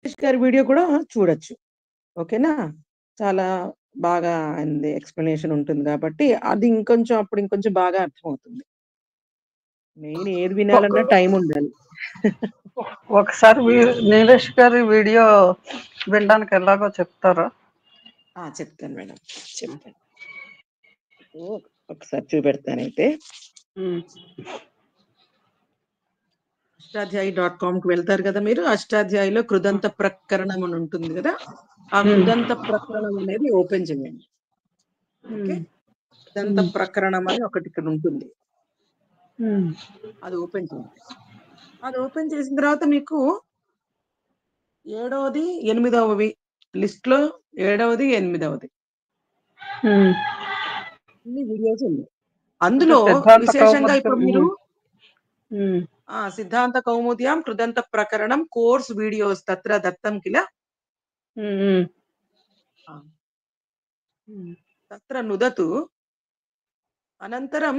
గారి వీడియో కూడా చూడొచ్చు. ఓకేనా? చాలా బాగా ఆయనది ఎక్స్‌ప్లనేషన్ ఉంటుంది గాబట్టి, అది ఇంకొంచెం అప్పుడు ఇంకొంచెం బాగా అర్థమవుతుంది. మెయిన్ ఏది ఒక వినాలన్నా టైముండాలి. ఒకసారి నీలేష్ గారి వీడియో వినడానికి ఎలాగో చెప్తారా? చెప్తాను మేడం. చెప్తాను. ఒకసారి చూపెడతానైతే. అష్టాధ్యాయి.comకి వెళ్తారు గదా మీరు. అష్టాధ్యాయిలో కృదంత ప్రకరణం అని ఉంటుంది గదా! ఆ కృదంత ప్రకరణం అనేది ఓపెన్ చేయండి. ఓకే. కృదంత ప్రకరణం అని ఒకటి ఇక్కడ ఉంటుంది. అది ఓపెన్ చేయండి. అది ఓపెన్ చేసిన తర్వాత మీకు 7వది, 8వవి లిస్ట్‌లో 7వది, 8వది. అన్ని వీడియోస్ ఉన్నాయి. అందులో విశేషంగా ఇప్పుడు మీరు సిద్ధాంత కౌముద్యాం కృదంత ప్రకరణం కోర్స్ వీడియోస్ తత్ర దత్తం కిల తత్ర నుదతు అనంతరం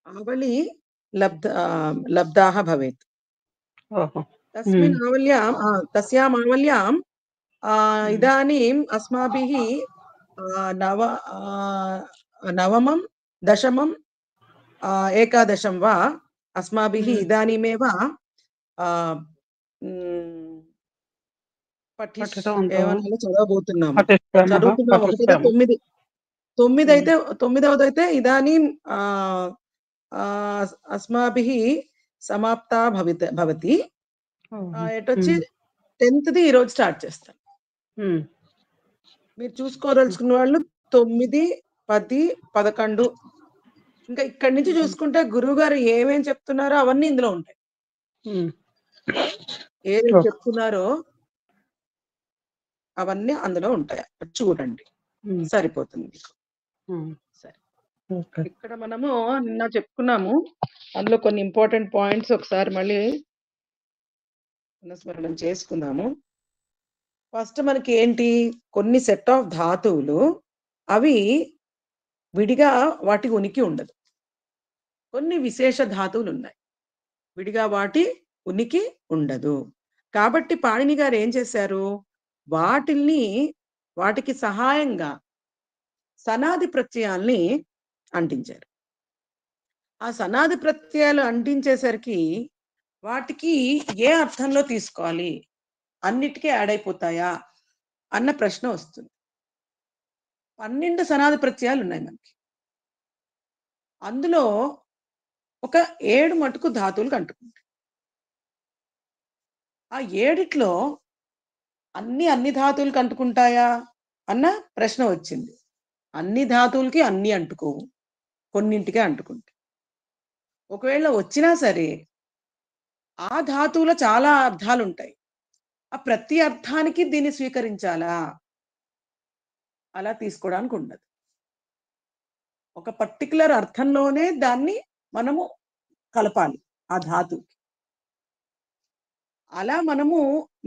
आवली लब्धाः भवेत्। तस्मिन् आवल्यां तस्याम् आवल्यां इदानीम् अस्माभिः नवमं, दशमं, एकादशं वा अस्माभिः इदानीमेव ఏమనాలో చదవబోతున్నాము. చదువుతున్నాము. ఒకటిగా 9. 9వదైతే ఇదానీం అస్మాభిः సమాప్తా భవతి. ఎటొచ్చి 10థ్‌ది ఈరోజు స్టార్ట్ చేస్తాను. మీరు చూసుకోదలుచుకున్న వాళ్ళు 9, 10, 11 ఇంకా ఇక్కడి నుంచి చూసుకుంటే గురువుగారు ఏమేం చెప్తున్నారో అవన్నీ ఇందులో ఉంటాయి. ఏదైతే చెప్తున్నారో అవన్నీ అందులో ఉంటాయి. చూడండి. సరిపోతుంది మీకు. సరే. ఇక్కడ మనము నిన్న చెప్పుకున్నాము. అందులో కొన్ని ఇంపార్టెంట్ పాయింట్స్ ఒకసారి మళ్ళీ పునఃస్మరణం చేసుకుందాము. ఫస్ట్ మనకి ఏంటి, కొన్ని సెట్ ఆఫ్ ధాతువులు అవి విడిగా వాటి ఉనికి ఉండదు. కొన్ని విశేష ధాతువులు ఉన్నాయి, విడిగా వాటి ఉనికి ఉండదు. కాబట్టి పాణిని గారు ఏం చేశారు, వాటికి సహాయంగా సనాది ప్రత్యయాల్ని అంటించారు. ఆ సనాది ప్రత్యయాలు అంటించేసరికి వాటికి ఏ అర్థంలో తీసుకోవాలి, అన్నిటికీ యాడ్ అయిపోతాయా అన్న ప్రశ్న వస్తుంది. 12 సనాది ప్రత్యయాలు ఉన్నాయి మనకి. అందులో ఒక 7 మటుకు ధాతువులకు అంటుకుంటాయి. ఆ 7ట్లో అన్ని ధాతువులకు అంటుకుంటాయా అన్న ప్రశ్న వచ్చింది. అన్ని ధాతువులకి అన్ని అంటుకోవు, కొన్నింటికే అంటుకుంటాయి. ఒకవేళ వచ్చినా సరే ఆ ధాతువులో చాలా అర్థాలు ఉంటాయి. ఆ ప్రతి అర్థానికి దీన్ని స్వీకరించాలా, అలా తీసుకోవడానికి ఉండదు. ఒక పర్టికులర్ అర్థంలోనే దాన్ని మనము కలపాలి ఆ ధాతువుకి. అలా మనము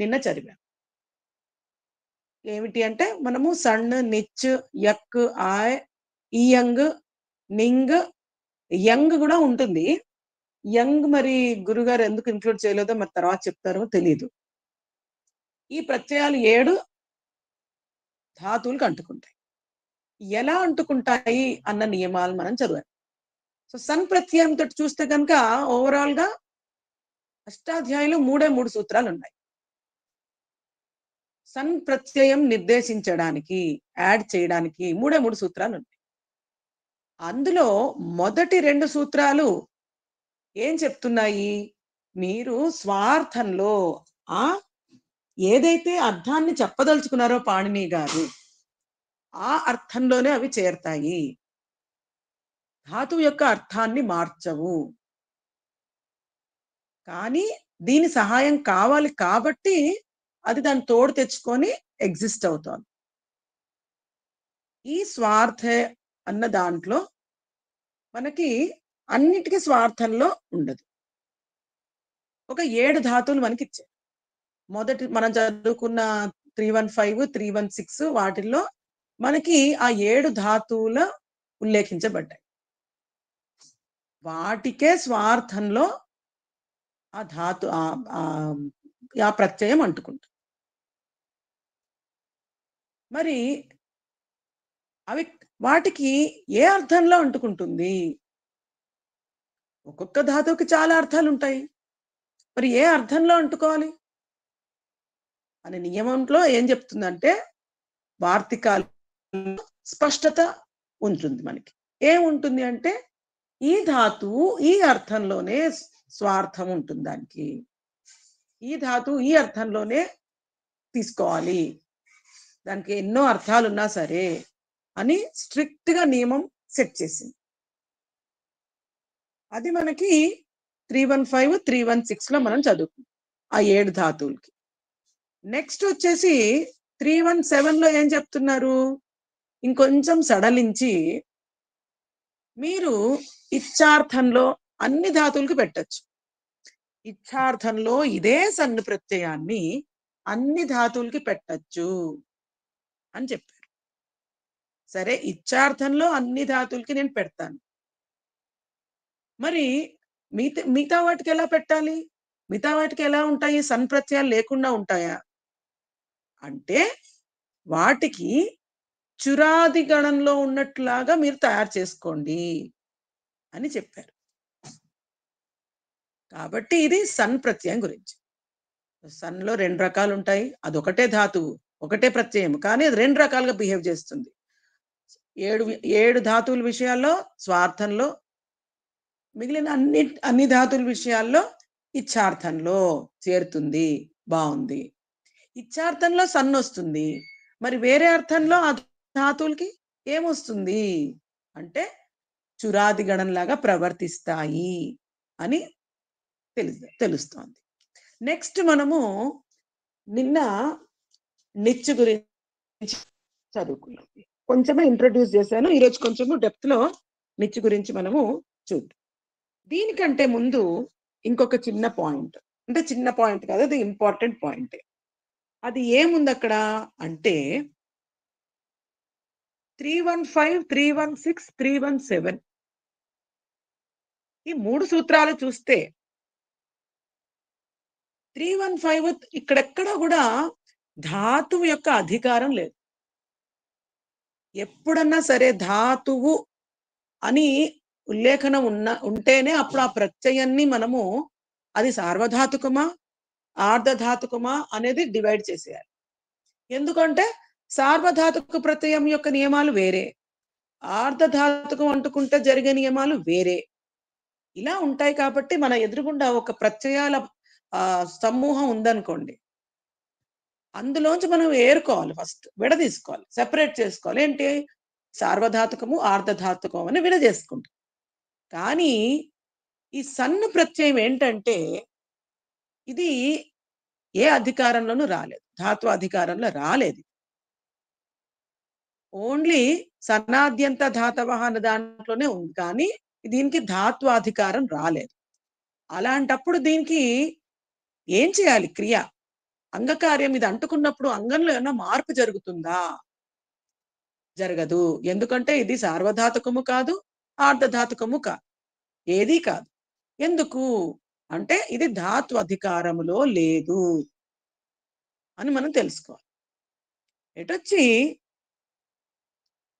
నిన్న చదివాం. ఏమిటి అంటే మనము సణ్, నిచ్, యక్, ఆయ్, ఇయంగ్, నింగ్, యంగ్ కూడా ఉంటుంది. యంగ్ మరి గురుగారు ఎందుకు ఇంక్లూడ్ చేయలేదో మరి తర్వాత చెప్తారో తెలియదు. ఈ ప్రత్యయాలు 7 ధాతువులకు అంటుకుంటాయి. ఎలా అంటుకుంటాయి అన్న నియమాలు మనం చదివాం. సో సన్ ప్రత్యయంతో చూస్తే కనుక ఓవరాల్ గా అష్టాధ్యాయులు 3 సూత్రాలు ఉన్నాయి. సన్ ప్రత్యయం నిర్దేశించడానికి, యాడ్ చేయడానికి 3 సూత్రాలు ఉన్నాయి. అందులో మొదటి 2 సూత్రాలు ఏం చెప్తున్నాయి, మీరు స్వార్థంలో ఏదైతే అర్థాన్ని చెప్పదలుచుకున్నారో పాణిని గారు ఆ అర్థంలోనే అవి చేరతాయి. ధాతువు యొక్క అర్థాన్ని మార్చవు. కానీ దీని సహాయం కావాలి కాబట్టి అది దాన్ని తోడు తెచ్చుకొని ఎగ్జిస్ట్ అవుతోంది. ఈ స్వార్థే అన్న దాంట్లో మనకి అన్నిటికీ స్వార్థంలో ఉండదు. ఒక 7 ధాతువులు మనకి ఇచ్చారు. మొదటి మనం చదువుకున్న 315, 316 వాటిల్లో మనకి ఆ 7 ధాతువులు ఉల్లేఖించబడ్డాయి. వాటికే స్వార్థంలో ఆ ధాతు ఆ ప్రత్యయం అంటుకుంటుంది. మరి అవి వాటికి ఏ అర్థంలో అంటుకుంటుంది? ఒక్కొక్క ధాతువుకి చాలా అర్థాలుంటాయి. మరి ఏ అర్థంలో అంటుకోవాలి? అనే నియమంలో ఏం చెప్తుందంటే వార్తికాల్లో స్పష్టత ఉంటుంది మనకి. ఏముంటుంది అంటే ఈ ధాతువు ఈ అర్థంలోనే స్వార్థం ఉంటుంది దానికి. ఈ ధాతువు ఈ అర్థంలోనే తీసుకోవాలి. దానికి ఎన్నో అర్థాలున్నా సరే అని స్ట్రిక్ట్‌గా నియమం సెట్ చేసింది. అది మనకి 315, 316లో మనం చదువుకున్నాం. ఆ 7 ధాతువులకి. నెక్స్ట్ వచ్చేసి 317లో ఏం చెప్తున్నారు? ఇంకొంచెం సడలించి మీరు ఇచ్చార్థంలో అన్ని ధాతువులకి పెట్టొచ్చు. ఇచ్చార్థంలో ఇదే సన్ను ప్రత్యయాన్ని అన్ని ధాతువులకి పెట్టొచ్చు అని చెప్పారు. సరే ఇచ్చార్థంలో అన్ని ధాతువులకి నేను పెడతాను. మరి మిగతా వాటికి ఎలా పెట్టాలి? మిగతా వాటికి ఎలా ఉంటాయి? సన్ ప్రత్యయాలు లేకుండా ఉంటాయా? అంటే వాటికి చురాది గణంలో ఉన్నట్లాగా మీరు తయారు చేసుకోండి అని చెప్పారు. కాబట్టి ఇది సన్ ప్రత్యయం గురించి. సన్‌లో 2 రకాలుంటాయి. అదొకటే ధాతువు. ఒకటే ప్రత్యయం. కానీ అది 2 రకాలుగా బిహేవ్ చేస్తుంది. 7 ధాతువుల విషయాల్లో స్వార్థంలో, మిగిలిన అన్ని ధాతువుల విషయాల్లో ఇచ్చార్థంలో చేరుతుంది. బావుంది. ఇచ్చార్థంలో సన్నొస్తుంది. మరి వేరే అర్థంలో ఆ ధాతువులకి ఏమొస్తుంది? అంటే చురాది గణంలాగా ప్రవర్తిస్తాయి అని తెలుస్తోంది. నెక్స్ట్ మనము నిన్న నిచ్చు గురించి చదువుకున్నాం. కొంచెమే ఇంట్రొడ్యూస్ చేశాను. ఈరోజు కొంచెము డెప్త్‌లో నిచ్చు గురించి మనము చూద్దాం. దీనికంటే ముందు ఇంకొక చిన్న పాయింట్. అంటే చిన్న పాయింట్ కాదు. అది ఇంపార్టెంట్ పాయింటే. అది ఏముందక్కడ అంటే 315, 316, 317 ఈ 3 సూత్రాలు చూస్తే 315 ఇక్కడెక్కడ గూడా ధాతువు యొక్క అధికారం లేదు. ఎప్పుడన్నా సరే ధాతువు అని ఉల్లేఖనం ఉంటేనే అప్పుడు ఆ ప్రత్యయాన్ని మనము అది సార్వధాతుకమా? ఆర్ధధాతుకమా? అనేది డివైడ్ చేసేయాలి. ఎందుకంటే సార్వధాతుక ప్రత్యయం యొక్క నియమాలు వేరే. ఆర్ధధాతుకం అంటుకుంటే జరిగే నియమాలు వేరే. ఇలా ఉంటాయి కాబట్టి మన ఎదురుగుండా ఒక ప్రత్యయాల సమూహం ఉందనుకోండి. అందులోంచి మనం ఏరుకోవాలి ఫస్ట్. విడదీసుకోవాలి. సెపరేట్ చేసుకోవాలి. ఏంటి? సార్వధాతుకము, ఆర్ధధాతుకం అని విడదీసుకుంటాం. కానీ ఈ సన్ను ప్రత్యయం ఏంటంటే ఇది ఏ అధికారంలోనూ రాలేదు. ధాతు అధికారంలో రాలేదు. ఓన్లీ సన్నాద్యంత ధాతవః అన్న దాంట్లోనే ఉంది. కానీ దీనికి ధాత్వాధికారం రాలేదు. అలాంటప్పుడు దీనికి ఏం చేయాలి క్రియ? అంగకార్యం ఇది అంటుకున్నప్పుడు అంగంలో ఏమన్నా మార్పు జరుగుతుందా? జరగదు. ఎందుకంటే ఇది సార్వధాతుకము కాదు, ఆర్ధధాతుకము కాదు. ఏదీ కాదు. ఎందుకు? అంటే ఇది ధాతు అధికారములో లేదు అని మనం తెలుసుకోవాలి. ఎటొచ్చి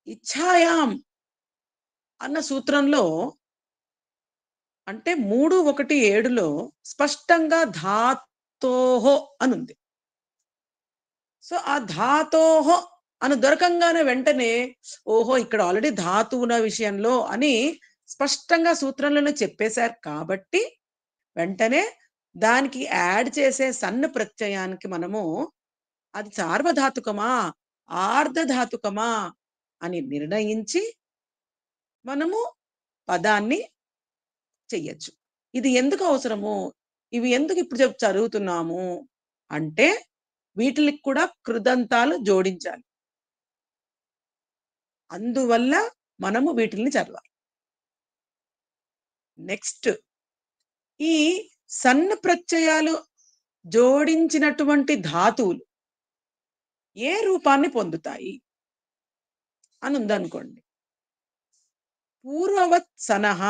ఇచ్ఛాయాం అన్న సూత్రంలో అంటే 3, 1, 7లో స్పష్టంగా ధాతోహో అనుంది. సో, ఆ ధాతోహో అని దొరకంగానే వెంటనే ఓహో! ఇక్కడ ఆల్రెడీ ధాతువుల విషయంలో అని స్పష్టంగా సూత్రంలోనే చెప్పేశారు కాబట్టి, వెంటనే దానికి యాడ్ చేసే సన్న ప్రత్యయానికి మనము అది సార్వధాతుకమా? ఆర్ధధాతుకమా? అని నిర్ణయించి మనము పదాన్ని చెయ్యొచ్చు. ఇది ఎందుకు అవసరము? ఇవి ఎందుకు ఇప్పుడు చదువుతున్నాము? అంటే వీటిలికి కూడా కృదంతాలు జోడించాలి. అందువల్ల మనము వీటిల్ని చదవాలి. నెక్స్ట్ ఈ సన్న ప్రత్యయాలు జోడించినటువంటి ధాతువులు ఏ రూపాన్ని పొందుతాయి అనుందనుకోండి. పూర్వవత్ సనహ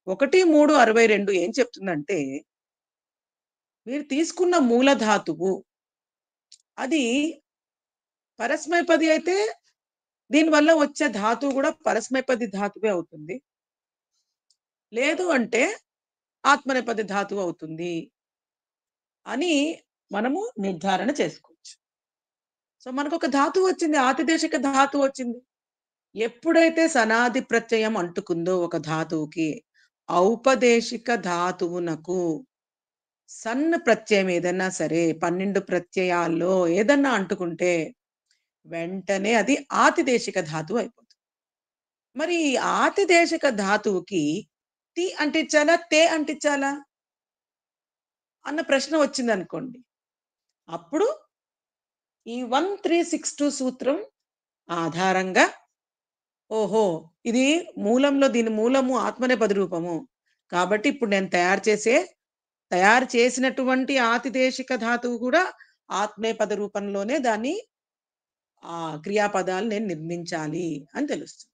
1, 3, 62 ఏం చెప్తుందంటే మీరు తీసుకున్న మూలధాతువు అది పరస్మైపది అయితే దీనివల్ల వచ్చే ధాతువు కూడా పరస్మైపది ధాతువే అవుతుంది. లేదు అంటే ఆత్మనేపది ధాతువు అవుతుంది అని మనము నిర్ధారణ చేసుకోవచ్చు. సో మనకొక ధాతువు వచ్చింది, ఆతిదేశిక ధాతువు వచ్చింది. ఎప్పుడైతే సనాది ప్రత్యయం అంటుకుందో ఒక ధాతువుకి, ఔపదేశిక ధాతువునకు సన్న ప్రత్యయం ఏదన్నా సరే 12 ప్రత్యయాల్లో ఏదన్నా అంటుకుంటే వెంటనే అది ఆతిదేశిక ధాతువు అయిపోతుంది. మరి ఈ ఆతిదేశిక ధాతువుకి తి అంటించాలా, తే అంటించాలా అన్న ప్రశ్న వచ్చిందనుకోండి. అప్పుడు ఈ 1362 సూత్రం ఆధారంగా ఓహో! ఇది మూలంలో దీని మూలము ఆత్మనేపది రూపము. కాబట్టి ఇప్పుడు నేను తయారు చేసినటువంటి ఆతిదేశిక ధాతువు కూడా ఆత్మనేపద రూపంలోనే దాన్ని క్రియాపదాలు నేను నిర్మించాలి అని తెలుస్తుంది.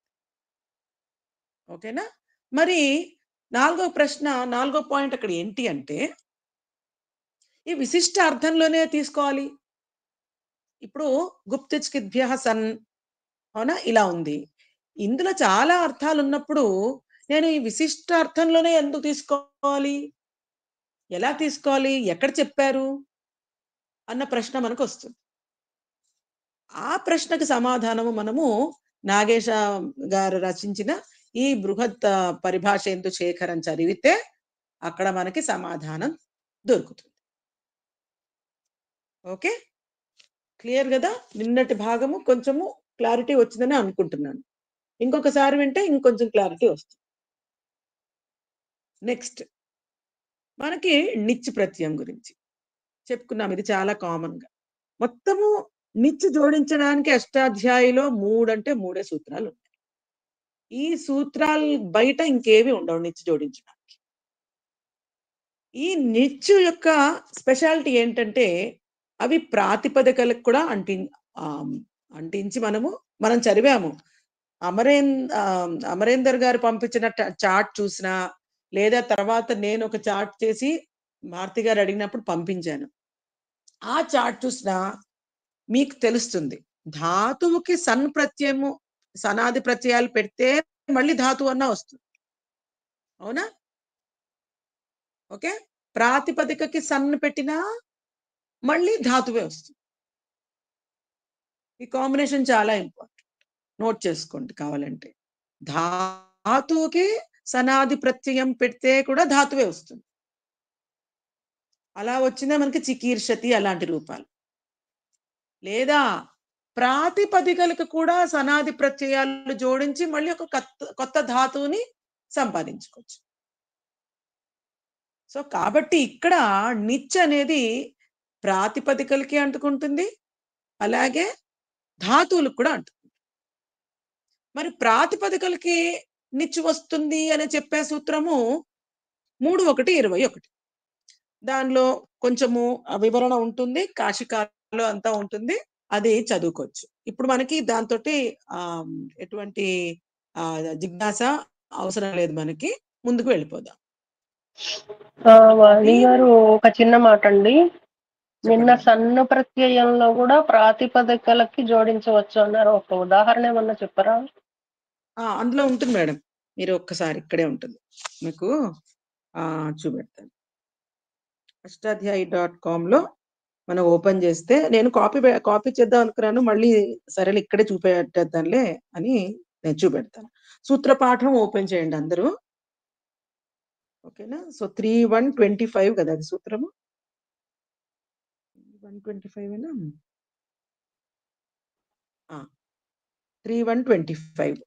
ఓకేనా? మరి నాలుగో పాయింట్ అక్కడ ఏంటి అంటే, ఈ విశిష్ట అర్థంలోనే తీసుకోవాలి. ఇప్పుడు గుప్తిచ్కిద్భ్యః సన్ అవునా? ఇలా ఉంది. ఇందులో చాలా అర్థాలున్నప్పుడు నేను ఈ విశిష్ట అర్థంలోనే ఎందుకు తీసుకోవాలి? ఎలా తీసుకోవాలి? ఎక్కడ చెప్పారు? అన్న ప్రశ్న మనకొస్తుంది. ఆ ప్రశ్నకు సమాధానము మనము నాగేశ గారు రచించిన ఈ బృహత్ పరిభాషేందు శేఖరం చదివితే అక్కడ మనకి సమాధానం దొరుకుతుంది. ఓకే? క్లియర్ గదా? నిన్నటి భాగము కొంచెము క్లారిటీ వచ్చిందని అనుకుంటున్నాను. ఇంకొకసారి వింటే ఇంకొంచెం క్లారిటీ వస్తుంది. నెక్స్ట్ మనకి నిచ్ ప్రత్యయం గురించి చెప్పుకున్నాం. ఇది చాలా కామన్‌గా. మొత్తము నిచ్ జోడించడానికి అష్టాధ్యాయిలో 3 అంటే 3 సూత్రాలున్నాయి. ఈ సూత్రాలు బయట ఇంకేవి ఉండవు నిచ్ జోడించడానికి. ఈ నిచ్ యొక్క స్పెషాలిటీ ఏంటంటే అవి ప్రాతిపదికలకు కూడా అంటించి మనం చదివాము. అమరేందర్ గారు పంపించిన చార్ట్ చూసినా, లేదా తర్వాత నేను ఒక చార్ట్ చేసి భారతి గారు అడిగినప్పుడు పంపించాను. ఆ చార్ట్ చూసినా మీకు తెలుస్తుంది. ధాతువుకి సన్ ప్రత్యయము, సనాది ప్రత్యయాలు పెడితే మళ్ళీ ధాతువు అన్నా వస్తుంది. అవునా? ఓకే. ప్రాతిపదికకి సన్ పెట్టినా మళ్ళీ ధాతువే వస్తుంది. ఈ కాంబినేషన్ చాలా ఇంపార్టెంట్. నోట్ చేసుకోండి కావాలంటే. ధాతువుకి సనాది ప్రత్యయం పెడితే కూడా ధాతువే వస్తుంది. అలా వచ్చిందే మనకి చికీర్షతి అలాంటి రూపాలు. లేదా ప్రాతిపదికలకు కూడా సనాది ప్రత్యయాలు జోడించి మళ్ళీ ఒక కొత్త ధాతువుని సంపాదించుకోవచ్చు. సో కాబట్టి ఇక్కడ నిచ్ అనేది ప్రాతిపదికలకి అంటుకుంటుంది, అలాగే ధాతువులకు కూడా అంటుకుంటుంది. మరి ప్రాతిపదికలకి నిచ్ వస్తుంది అని చెప్పే సూత్రము 3:1:21. దానిలో కొంచెము వివరణ ఉంటుంది, కాశికాలో అంతా ఉంటుంది. అది చదువుకోవచ్చు. ఇప్పుడు మనకి దాంతోటి ఎటువంటి జిజ్ఞాస అవసరం లేదు మనకి. ముందుకు వెళ్ళిపోదాం. వాణి గారు ఒక చిన్న మాట అండి. నిన్న చెప్పండి. సన్న ప్రత్యయంలో కూడా ప్రాతిపదికలకి జోడించవచ్చు అన్నారు. ఒక ఉదాహరణ ఏమన్నా చెప్పరా? అందులో ఉంటుంది మేడం. మీరు ఒక్కసారి ఇక్కడే ఉంటుంది. మీకు చూపెడతాను. అష్టాధ్యాయి.comలో మనం ఓపెన్ చేస్తే నేను కాపీ చేద్దాం అనుకున్నాను. మళ్ళీ సరేలే ఇక్కడే చూపెట్టేద్దాంలే అని నేను చూపెడతాను. సూత్రపాఠం ఓపెన్ చేయండి అందరూ. ఓకేనా? సో 3:1:25 కదా అది సూత్రము. 125 3:1:25.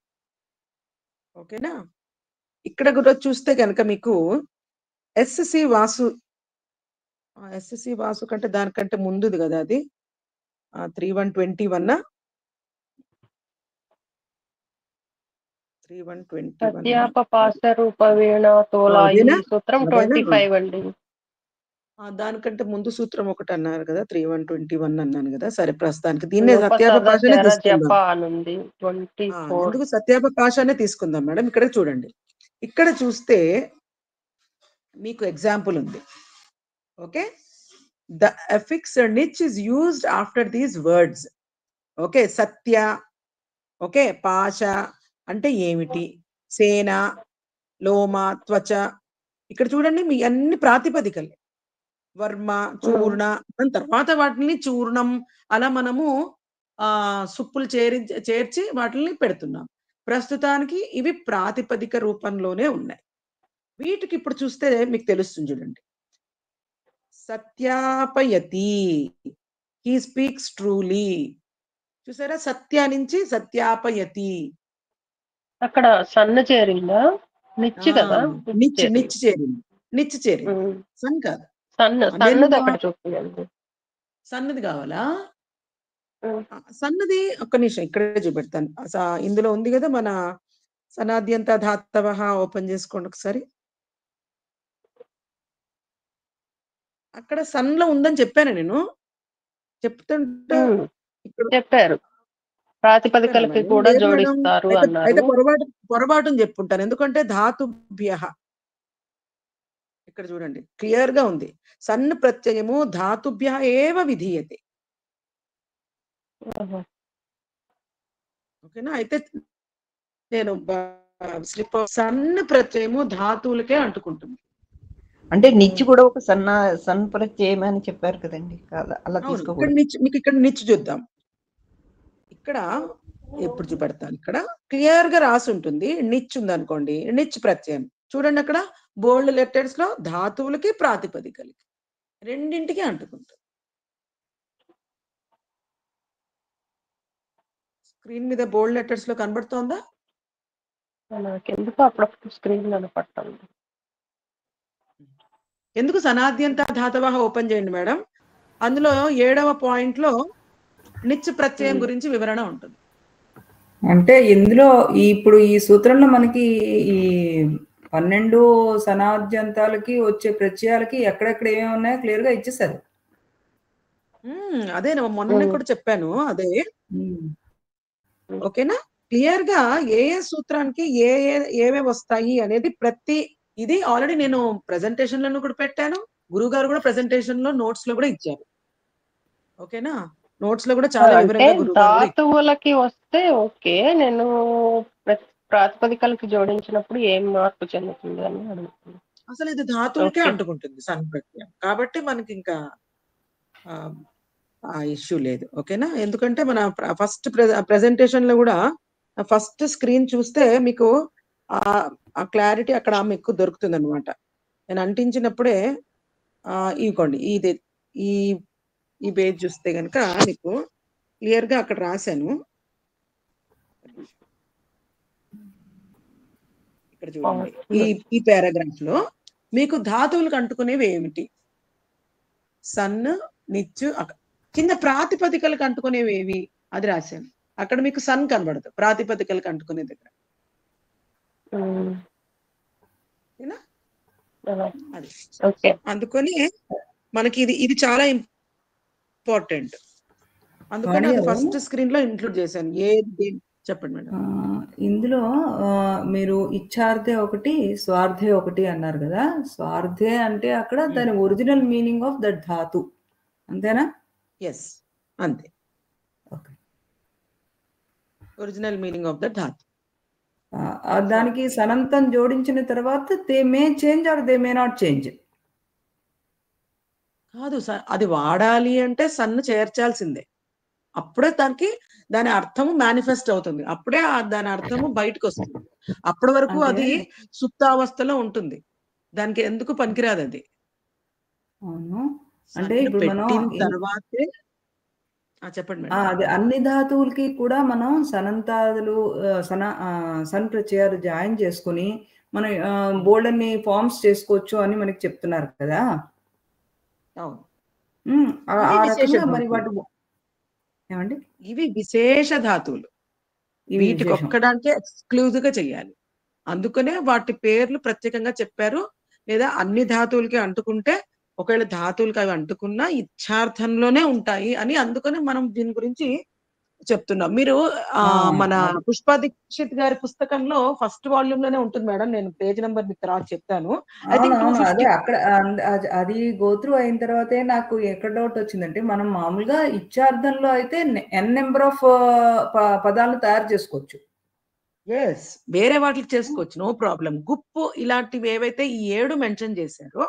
ఓకేనా? ఇక్కడ కూడా చూస్తే కనుక మీకు ఎస్‌సి వాసు కంటే దానికంటే ముందుది కదా అది. 3:1:21 3:1:21 సత్యాపపాస రూప వీణ తోలాయి సూత్రం 25 అండి. దానికంటే ముందు సూత్రం ఒకటి అన్నారు కదా, 3:1:21 అన్నాను కదా. సరే ప్రస్తుతానికి దీన్నే సత్యాపపాషనే తీసుకుందాం. ఎందుకు సత్యాపపాషనే తీసుకుందాం మేడం. ఇక్కడ చూడండి. ఇక్కడ చూస్తే మీకు ఎగ్జాంపుల్ ఉంది. Okay. The affix nich is used after these words. Okay, సత్య, ఓకే, పాశ అంటే ఏమిటి, సేన, లోమ, త్వచ. ఇక్కడ చూడండి మీ అన్ని ప్రాతిపదికలే. వర్మ, చూర్ణ, దాని తర్వాత వాటిని చూర్ణం అలా మనము సుప్పులు చేర్చి వాటిని పెడుతున్నాం. ప్రస్తుతానికి ఇవి ప్రాతిపదిక రూపంలోనే ఉన్నాయి. వీటికి ఇప్పుడు చూస్తే మీకు తెలుస్తుంది చూడండి. సత్యాపయతి, హీ స్పీక్స్ ట్రూలీ. చూసారా, సత్య నుంచి సత్యాపయతి. అక్కడ సన్న చేరిందా? నిచ్చి కదా? నిచ్చి చేరింది, నిచ్చి చేరింది, సన్ కాదు. సన్నది అక్కడ చూపించండి. సన్నది కావాలా? సన్నది ఒక్క నిమిషం ఇక్కడే చూపెడతాను. ఇందులో ఉంది కదా మన సనాద్యంత ధాతవ. ఓపెన్ చేసుకోండి ఒకసారి. అక్కడ సన్ లో ఉందని చెప్పాను నేను, చెప్తుంటే చెప్పారు ప్రాతిపదికలకి కూడా జోడిస్తారు అన్నారు. అయితే పొరపాటుని చెప్పుంటాను, ఎందుకంటే ధాతుభ్య. ఇక్కడ చూడండి క్లియర్ గా ఉంది, సన్ ప్రత్యయము ధాతుభ్య ఏవ విధీయతే. ఓకేనా? అయితే నేను స్లిప్ సన్ ప్రత్యయము ధాతువులకే అంటుకుంటుంది. అంటే నిచ్చి కూడా ఒక సన్ ప్రత్యయం అని చెప్పారు కదండి, అలా తీసుకోకూడదు. మీకు ఇక్కడ నిచ్చి చూద్దాం. ఇక్కడ ఎప్పుడు చూపెడతాను, ఇక్కడ క్లియర్ గా రాసి ఉంటుంది. నిచ్ ఉంది అనుకోండి, నిచ్ ప్రత్యయం చూడండి, అక్కడ బోల్డ్ లెటర్స్ లో ధాతువులకి ప్రాతిపదికలకి రెండింటికి అంటుకుంటుంది. స్క్రీన్ మీద బోల్డ్ లెటర్స్ లో కనబడుతోందా? నాకెందుకు అప్పుడప్పుడు స్క్రీన్ కనపడతాను. ఎందుకు సనాద్యంత ధాతవ ఓపెన్ చేయండి మేడం. అందులో 7వ పాయింట్ లో నిచ్ ప్రత్యయం గురించి వివరణ ఉంటుంది. అంటే ఇందులో ఇప్పుడు ఈ సూత్రంలో మనకి ఈ 12 సనాద్యంతాలకి వచ్చే ప్రత్యయాలకి ఎక్కడెక్కడ ఏమేమి ఉన్నాయో క్లియర్ గా ఇచ్చేసారు. అదే మొన్న కూడా చెప్పాను అదే. ఓకేనా? క్లియర్ గా ఏ సూత్రానికి ఏవే వస్తాయి అనేది ప్రతి ఇది ఆల్రెడీ నేను ప్రెజెంటేషన్ లో కూడా పెట్టాను. గురువు గారు కూడా ప్రెజెంటేషన్ లో నోట్స్ లో కూడా ఇచ్చారు. ఓకేనా? నోట్స్ లో కూడా చాలా వివరంగా ధాతువులకి వస్తే ఓకే, నేను ప్రాతిపదికలకి జోడించినప్పుడు ఏం మార్పు చెందుతుంది అని అడుగుతున్నాను. అసలు ఇది ధాతువులకే అంటుకుంటుంది సన్ ప్రత్యయం, కాబట్టి మనకి ఇంకా ఆ ఇష్యూ లేదు. ఓకేనా? ఎందుకంటే మన ఫస్ట్ ప్రెజెంటేషన్ లో కూడా ఫస్ట్ స్క్రీన్ చూస్తే మీకు ఆ క్లారిటీ అక్కడ మీకు దొరుకుతుంది అనమాట. నేను అంటించినప్పుడే ఇవ్వండి, ఈ పేజ్ చూస్తే కనుక మీకు క్లియర్ గా అక్కడ రాశాను. ఇక్కడ చూడండి, ఈ పారాగ్రాఫ్ లో మీకు ధాతువులకు అంటుకునేవి ఏమిటి, సన్, నిచ్చు. కింద ప్రాతిపదికలకు అంటుకునేవి ఏవి అది రాశాను. అక్కడ మీకు సన్ కనబడదు ప్రాతిపదికలకు అంటుకునే దగ్గర. అది అందుకని మనకి ఇది చాలా ఇంపార్టెంట్. అందుకని అది ఫస్ట్ స్క్రీన్ లో ఇంక్లూడ్ చేశాను. చెప్పండి మేడం. ఇందులో మీరు ఇచ్చార్థే ఒకటి, స్వార్థే ఒకటి అన్నారు కదా. స్వార్థే అంటే అక్కడ దాని ఒరిజినల్ మీనింగ్ ఆఫ్ దట్ ధాతు, అంతేనా? ఎస్, అంతే. Okay, original meaning of that ధాతు. దానికి సనంతం జోడించిన తర్వాత they may change or they may not change కాదు. అది వాడాలి అంటే సన్ను చేర్చాల్సిందే. అప్పుడే దాని అర్థము మేనిఫెస్ట్ అవుతుంది, అప్పుడే దాని అర్థము బయటకు వస్తుంది. అప్పటి వరకు అది సుప్తావస్థలో ఉంటుంది, దానికి ఎందుకు పనికిరాదు అది. అంటే ఇప్పుడు పెట్టిన తర్వాతే చెప్పండి మేడం. అది అన్ని ధాతువులకి కూడా మనం సనంతాదులు సన్ ప్రత్యయాలు జాయిన్ చేసుకుని మనం బోల్డ్ అన్ని ఫార్మ్స్ చేసుకోవచ్చు అని మనకి చెప్తున్నారు కదా. మరి వాటి ఏమండి, ఇవి విశేష ధాతువులు, వీటికి ఒక్కడానికే ఎక్స్క్లూజివ్ గా చెయ్యాలి. అందుకనే వాటి పేర్లు ప్రత్యేకంగా చెప్పారు. లేదా అన్ని ధాతువులకి అంటుకుంటే ఒకవేళ ధాతువులకి అవి అంటుకున్నా ఇచ్చార్థంలోనే ఉంటాయి అని, అందుకని మనం దీని గురించి చెప్తున్నాం. మీరు ఆ, మన అది. పుష్ప దీక్షిత్ గారి పుస్తకంలో ఫస్ట్ వాల్యూమ్ లోనే ఉంటుంది మేడం. నేను పేజ్ నెంబర్ మీకు తర్వాత చెప్తాను. ఐ థింక్ అవునవును, అదే 250. అక్కడ అది గోత్రు అయిన తర్వాతే నాకు ఎక్కడ డౌట్ వచ్చిందంటే, మనం మామూలుగా ఇచ్చార్థంలో అయితే ఎన్ నెంబర్ ఆఫ్ పదాలను తయారు చేసుకోవచ్చు. ఎస్, వేరే వాటికి చేసుకోవచ్చు, నో ప్రాబ్లం. గుప్పు ఇలాంటివి ఏవైతే ఈ 7 మెన్షన్ చేశారో,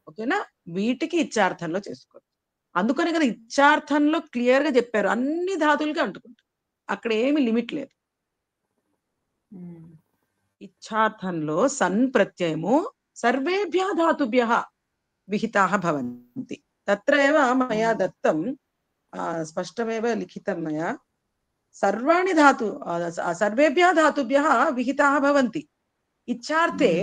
ఓకేనా, వీటికి ఇచ్చార్థంలో చేసుకోవచ్చు. అందుకనే కదా ఇచ్చార్థంలో క్లియర్ గా చెప్పారు అన్ని ధాతువులకి అంటుకుంటారు, అక్కడ ఏమి లిమిట్ లేదు. ఇచ్చార్థంలో సన్ ప్రత్యయము సర్వేభ్యः ధాతుభ్యः విహితాः భవంతి. తత్ర ఏవ మయా దత్తం స్పష్టమేవ లిఖితం మయా సర్వాణి ధాతు సర్వేభ్యः ధాతుభ్యः విహితాः భవంతి. ఇచ్చార్థే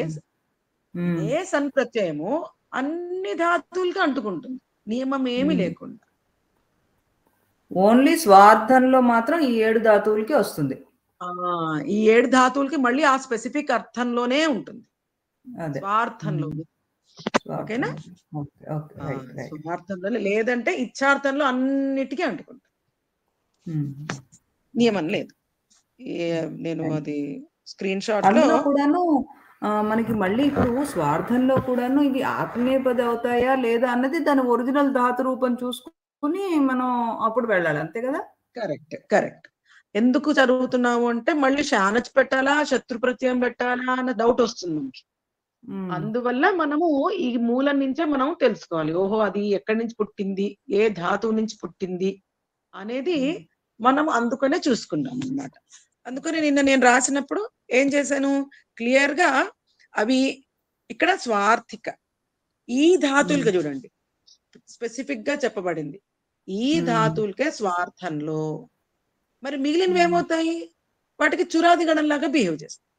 ఏ సన్ ప్రత్యయము అన్ని ధాతువులకి అంటుకుంటుంది, నియమం ఏమి లేకుండా. ఓన్లీ స్వార్థంలో మాత్రం ఈ 7 ధాతువులకి వస్తుంది. ఈ 7 ధాతువులకి మళ్ళీ ఆ స్పెసిఫిక్ అర్థంలోనే ఉంటుంది, అదే స్వార్థంలో. ఓకేనా, స్వార్థంలో లేదంటే ఇచ్చార్థంలో అన్నిటికీ అంటుకుంటుంది, నియమం లేదు. నేను అది స్క్రీన్ షాట్ లో అందులో కూడాను మనకి మళ్ళీ ఇప్పుడు స్వార్థంలో కూడాను ఇవి ఆత్మీయపద అవుతాయా లేదా అన్నది దాని ఒరిజినల్ ధాతు రూపం చూసుకుని మనం అప్పుడు వెళ్ళాలి, అంతే కదా? Correct correct. ఎందుకు చదువుతున్నాము అంటే మళ్ళీ శానచ్ పెట్టాలా శత్రు ప్రత్యయం పెట్టాలా అన్న డౌట్ వస్తుంది మనకి. అందువల్ల మనము ఈ మూలం నుంచే మనం తెలుసుకోవాలి, ఓహో అది ఎక్కడి నుంచి పుట్టింది, ఏ ధాతువు నుంచి పుట్టింది అనేది మనం అందుకనే చూసుకున్నాం అన్నమాట. అందుకని నిన్న నేను రాసినప్పుడు ఏం చేశాను, క్లియర్ గా అవి ఇక్కడ స్వార్థిక ఈ ధాతువులకి చూడండి స్పెసిఫిక్ గా చెప్పబడింది, ఈ ధాతువులకే స్వార్థంలో. మరి మిగిలినవి ఏమవుతాయి, వాటికి చురాది గణంలాగా బిహేవ్ చేస్తాయి.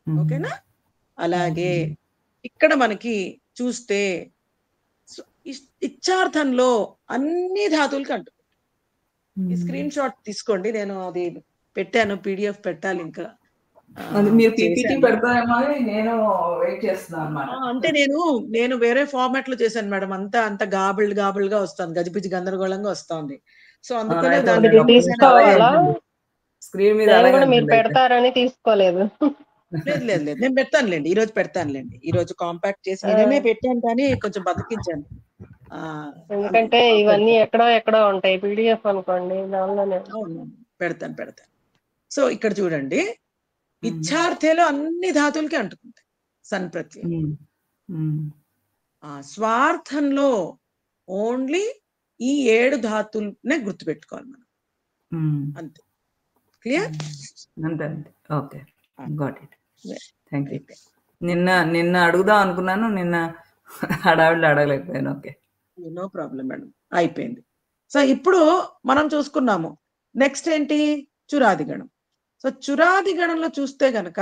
ఓకేనా, అలాగే ఇక్కడ మనకి చూస్తే ఇచ్చార్థంలో అన్ని ధాతువులకి అంటు. ఈ స్క్రీన్ షాట్ తీసుకోండి, నేను అది పెట్టాను, PDF పెట్టాలి ఇంకా. మీరు PPT పెడతారేమో నేను వెయిట్ చేస్తున్నాను అన్నమాట. అంటే నేను వేరే ఫార్మాట్ లో చేశాను మేడం, అంత గాబుల్ గా వస్తుంది, గజిబిజి గందరగోళంగా వస్తుంది. సో అందుకనే స్క్రీన్ మీద మీరు పెడతారని తీసుకోలేదు. లేదు నేను పెడతానులేండి, ఈ రోజు పెడతానులేండి. ఈ రోజు కాంపాక్ట్ చేసి నిన్ననే పెట్టాను కానీ కొంచెం బతికించాను. ఎందుకంటే ఇవన్నీ ఎక్కడో ఉంటాయి, PDF అనుకోండి దానిలోనే. పెడతాను. సో ఇక్కడ చూడండి, ఇచ్చార్థేలో అన్ని ధాతువులకి అంటుకుంటాయి సన్ ప్రత్యయం. స్వార్థంలో ఓన్లీ ఈ 7 ధాతువులనే గుర్తుపెట్టుకోవాలి మనం, అంతే. క్లియర్? అంతే. Okay, got it. Thank you. నిన్న అడుగుదాం అనుకున్నాను, నిన్న హడావిడిలో అడగలేకపోయాను. ఓకే, నో ప్రాబ్లం మేడం, అయిపోయింది. సో ఇప్పుడు మనం చూసుకున్నాము, నెక్స్ట్ ఏంటి, చురాది గణం. సో చురాది గణంలో చూస్తే గనక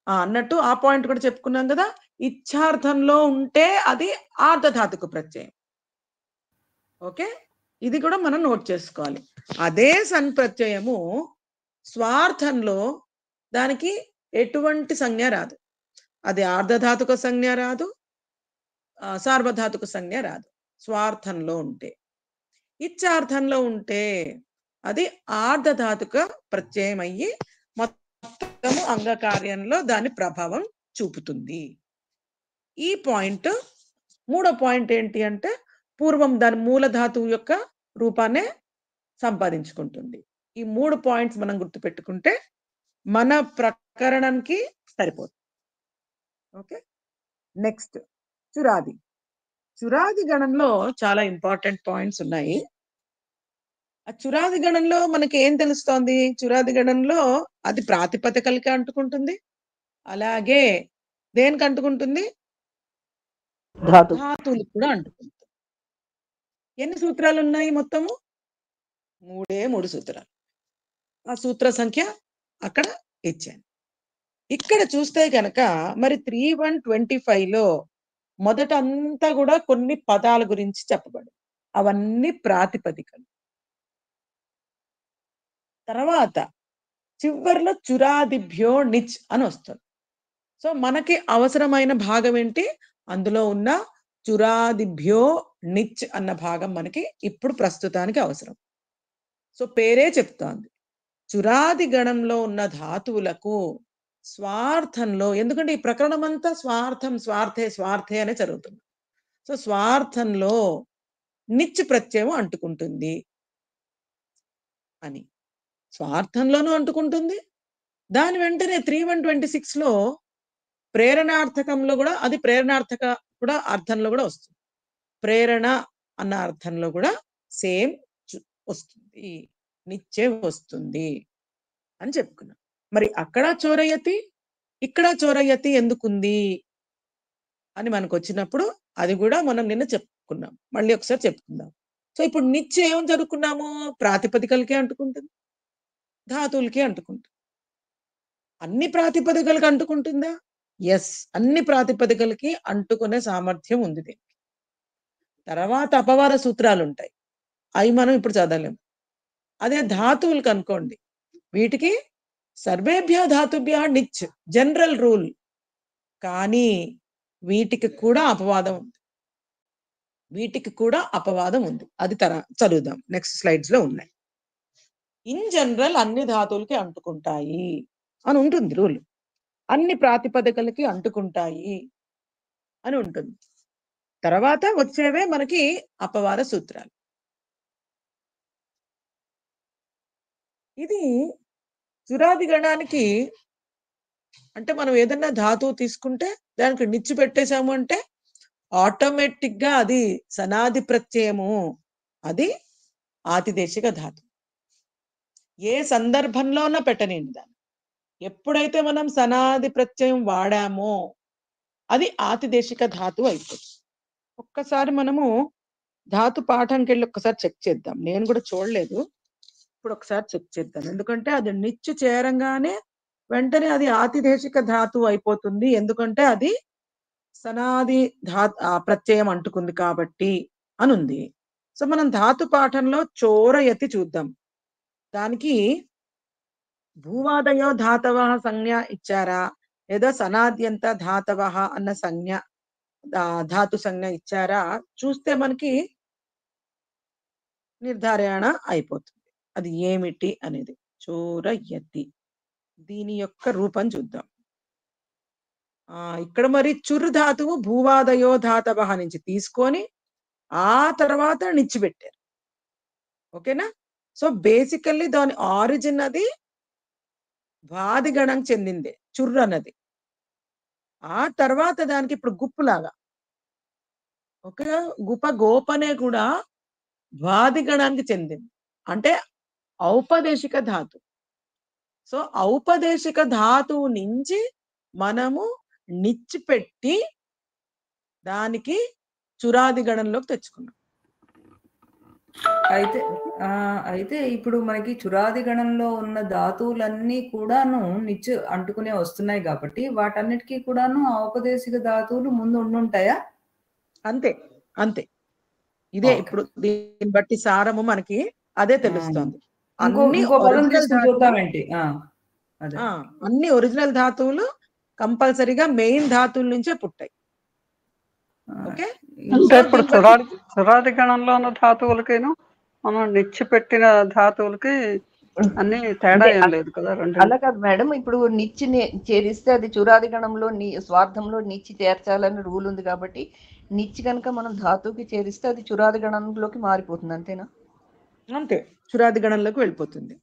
అన్నట్టు ఆ పాయింట్ కూడా చెప్పుకున్నాం కదా, ఇచ్చార్థంలో ఉంటే అది ఆర్ధధాతుకు ప్రత్యయం. ఓకే, ఇది కూడా మనం నోట్ చేసుకోవాలి. అదే సన్ ప్రత్యయము స్వార్థంలో దానికి ఎటువంటి సంజ్ఞ రాదు, అది ఆర్ధధాతుక సంజ్ఞ రాదు, సార్వధాతుక సంజ్ఞ రాదు. స్వార్థంలో ఉంటే, ఇచ్చార్థంలో ఉంటే అది ఆర్ధధాతుక ప్రత్యయం అయ్యి మొత్తము అంగకార్యంలో దాని ప్రభావం చూపుతుంది. ఈ పాయింట్. మూడో పాయింట్ ఏంటి అంటే, పూర్వం దాని మూలధాతువు యొక్క రూపాన్నే సంపాదించుకుంటుంది. ఈ 3 పాయింట్స్ మనం గుర్తుపెట్టుకుంటే మన ప్రకరణానికి సరిపోతుంది. ఓకే, నెక్స్ట్ చురాది గణంలో చాలా ఇంపార్టెంట్ పాయింట్స్ ఉన్నాయి. ఆ చురాది గణంలో మనకి ఏం తెలుస్తోంది, చురాది గణంలో అది ప్రాతిపదికలకి అంటుకుంటుంది, అలాగే దేనికి అంటుకుంటుంది, ధాతువులకు కూడా అంటుకుంటుంది. ఎన్ని సూత్రాలు ఉన్నాయి మొత్తము? 3 సూత్రాలు. ఆ సూత్ర సంఖ్య అక్కడ ఇచ్చాను. ఇక్కడ చూస్తే కనుక మరి 3.125లో మొదట అంతా కూడా కొన్ని పదాల గురించి చెప్పబడి, అవన్నీ ప్రాతిపదికలు. తర్వాత చివరిలో చురాదిభ్యో నిచ్ అని వస్తుంది. సో మనకి అవసరమైన భాగం ఏంటి, అందులో ఉన్న చురాదిభ్యో నిచ్ అన్న భాగం మనకి ఇప్పుడు ప్రస్తుతానికి అవసరం. సో పేరే చెప్తోంది. చురాది గణంలో ఉన్న ధాతువులకు స్వార్థంలో, ఎందుకంటే ఈ ప్రకరణం అంతా స్వార్థం, స్వార్థే స్వార్థే అనే జరుగుతుంది. సో స్వార్థంలో నిత్య ప్రత్యయం అంటుకుంటుంది అని. స్వార్థంలోనూ అంటుకుంటుంది. దాని వెంటనే 3126లో ప్రేరణార్థకంలో కూడా అది ప్రేరణార్థక కూడా అర్థంలో కూడా వస్తుంది. ప్రేరణ అన్న అర్థంలో కూడా సేమ్ వస్తుంది, నిత్యం వస్తుంది అని చెప్పుకున్నాం. మరి అక్కడ చోరయతి, ఇక్కడ చోరయతి ఎందుకుంది అని మనకు వచ్చినప్పుడు అది కూడా మనం నిన్న చెప్పుకున్నాం. మళ్ళీ ఒకసారి చెప్పుకుందాం. సో ఇప్పుడు నిత్యం ఏం జరుపుకున్నాము? ప్రాతిపదికలకే అంటుకుంటుంది, ధాతువులకే అంటుకుంటుంది. అన్ని ప్రాతిపదికలకు అంటుకుంటుందా? ఎస్, అన్ని ప్రాతిపదికలకి అంటుకునే సామర్థ్యం ఉంది దీనికి. తర్వాత అపవాద సూత్రాలు ఉంటాయి, అవి మనం ఇప్పుడు చదవలేం. అదే ధాతువులకు అనుకోండి, వీటికి సర్వేభ్య ధాతుభ్య నిచ్ జనరల్ రూల్, కానీ వీటికి కూడా అపవాదం ఉంది, వీటికి కూడా అపవాదం ఉంది. అది చదువుదాం, నెక్స్ట్ స్లైడ్స్ లో ఉన్నాయి. ఇన్ జనరల్ అన్ని ధాతువులకి అంటుకుంటాయి అని ఉంటుంది రూల్, అన్ని ప్రాతిపదికలకి అంటుకుంటాయి అని ఉంటుంది. తర్వాత వచ్చేవే మనకి అపవాద సూత్రాలు. ఇది చురాది గణానికి, అంటే మనం ఏదన్నా ధాతువు తీసుకుంటే దానికి నిచ్చు పెట్టేశాము అంటే ఆటోమేటిక్ గా అది సనాది ప్రత్యయము, అది ఆతిదేశిక ధాతు. ఏ సందర్భంలోనూ పెట్టనండి దాన్ని. ఎప్పుడైతే మనం సనాది ప్రత్యయం వాడామో అది ఆతిదేశిక ధాతు అయిపోతుంది. ఒక్కసారి మనము ధాతు పాఠంకి వెళ్ళి ఒక్కసారి చెక్ చేద్దాం. నేను కూడా చూడలేదు, ఇప్పుడు ఒకసారి చెక్ చేద్దాం. ఎందుకంటే అది నిచ్చు చేరంగానే వెంటనే అది ఆతిదేశిక ధాతు అయిపోతుంది, ఎందుకంటే అది సనాది ప్రత్యయం అంటుకుంది కాబట్టి అని ఉంది. సో మనం ధాతు పాఠంలో చోరయతి చూద్దాం. దానికి భూవాదయో ధాతవ సంజ్ఞ ఇచ్చారా, లేదా సనాద్యంత ధాతవ అన్న సంజ్ఞ ధాతు సంజ్ఞ ఇచ్చారా చూస్తే మనకి నిర్ధారణ అయిపోతుంది అది ఏమిటి అనేది. చోరయతి, దీని యొక్క రూపం చూద్దాం. ఇక్కడ మరి చురు ధాతువు భూవాదయో ధాతవ నుంచి తీసుకొని ఆ తర్వాత నిచ్చిపెట్టారు. ఓకేనా? సో బేసికల్లీ దాని ఆరిజిన్ అది వాది గణం చెందిందే చుర్రు అన్నది. ఆ తర్వాత దానికి ఇప్పుడు గుప్పులాగా ఒక గోపనే కూడా వాది గణానికి చెందింది, అంటే ఔపదేశిక ధాతు. సో ఔపదేశిక ధాతువు నుంచి మనము నిచ్చిపెట్టి దానికి చురాది గణంలోకి తెచ్చుకున్నాం. అయితే ఇప్పుడు మనకి చురాది గణంలో ఉన్న ధాతువులన్నీ కూడాను నిచ్చు అంటుకునే వస్తున్నాయి కాబట్టి వాటన్నిటికీ కూడాను ఔపదేశిక ధాతువులు ముందు ఉండుంటాయా? అంతే అంతే. ఇదే ఇప్పుడు దీన్ని బట్టి సారము మనకి అదే తెలుస్తోంది. అన్ని ఒరిజినల్ ధాతువులు కంపల్సరీగా మెయిన్ ధాతువుల నుంచే పుట్టాయి. ఓకే, అంటే ఇప్పుడు చురాది గణంలో ఉన్న ధాతువులకేను మనం నిచ్చి పెట్టిన ధాతువులకి అన్ని తేడా ఏం లేదు కదా? అలా కాదు మేడం, ఇప్పుడు నిచ్చి చేరిస్తే అది చురాది గణంలో స్వార్థంలో నిచ్చి చేర్చాలని రూల్ ఉంది కాబట్టి నిచ్చి కనుక మనం ధాతువుకి చేరిస్తే అది చురాది గణంలోకి మారిపోతుంది, అంతేనా? అంతే, చురాది గణంలోకి వెళ్ళిపోతుంది.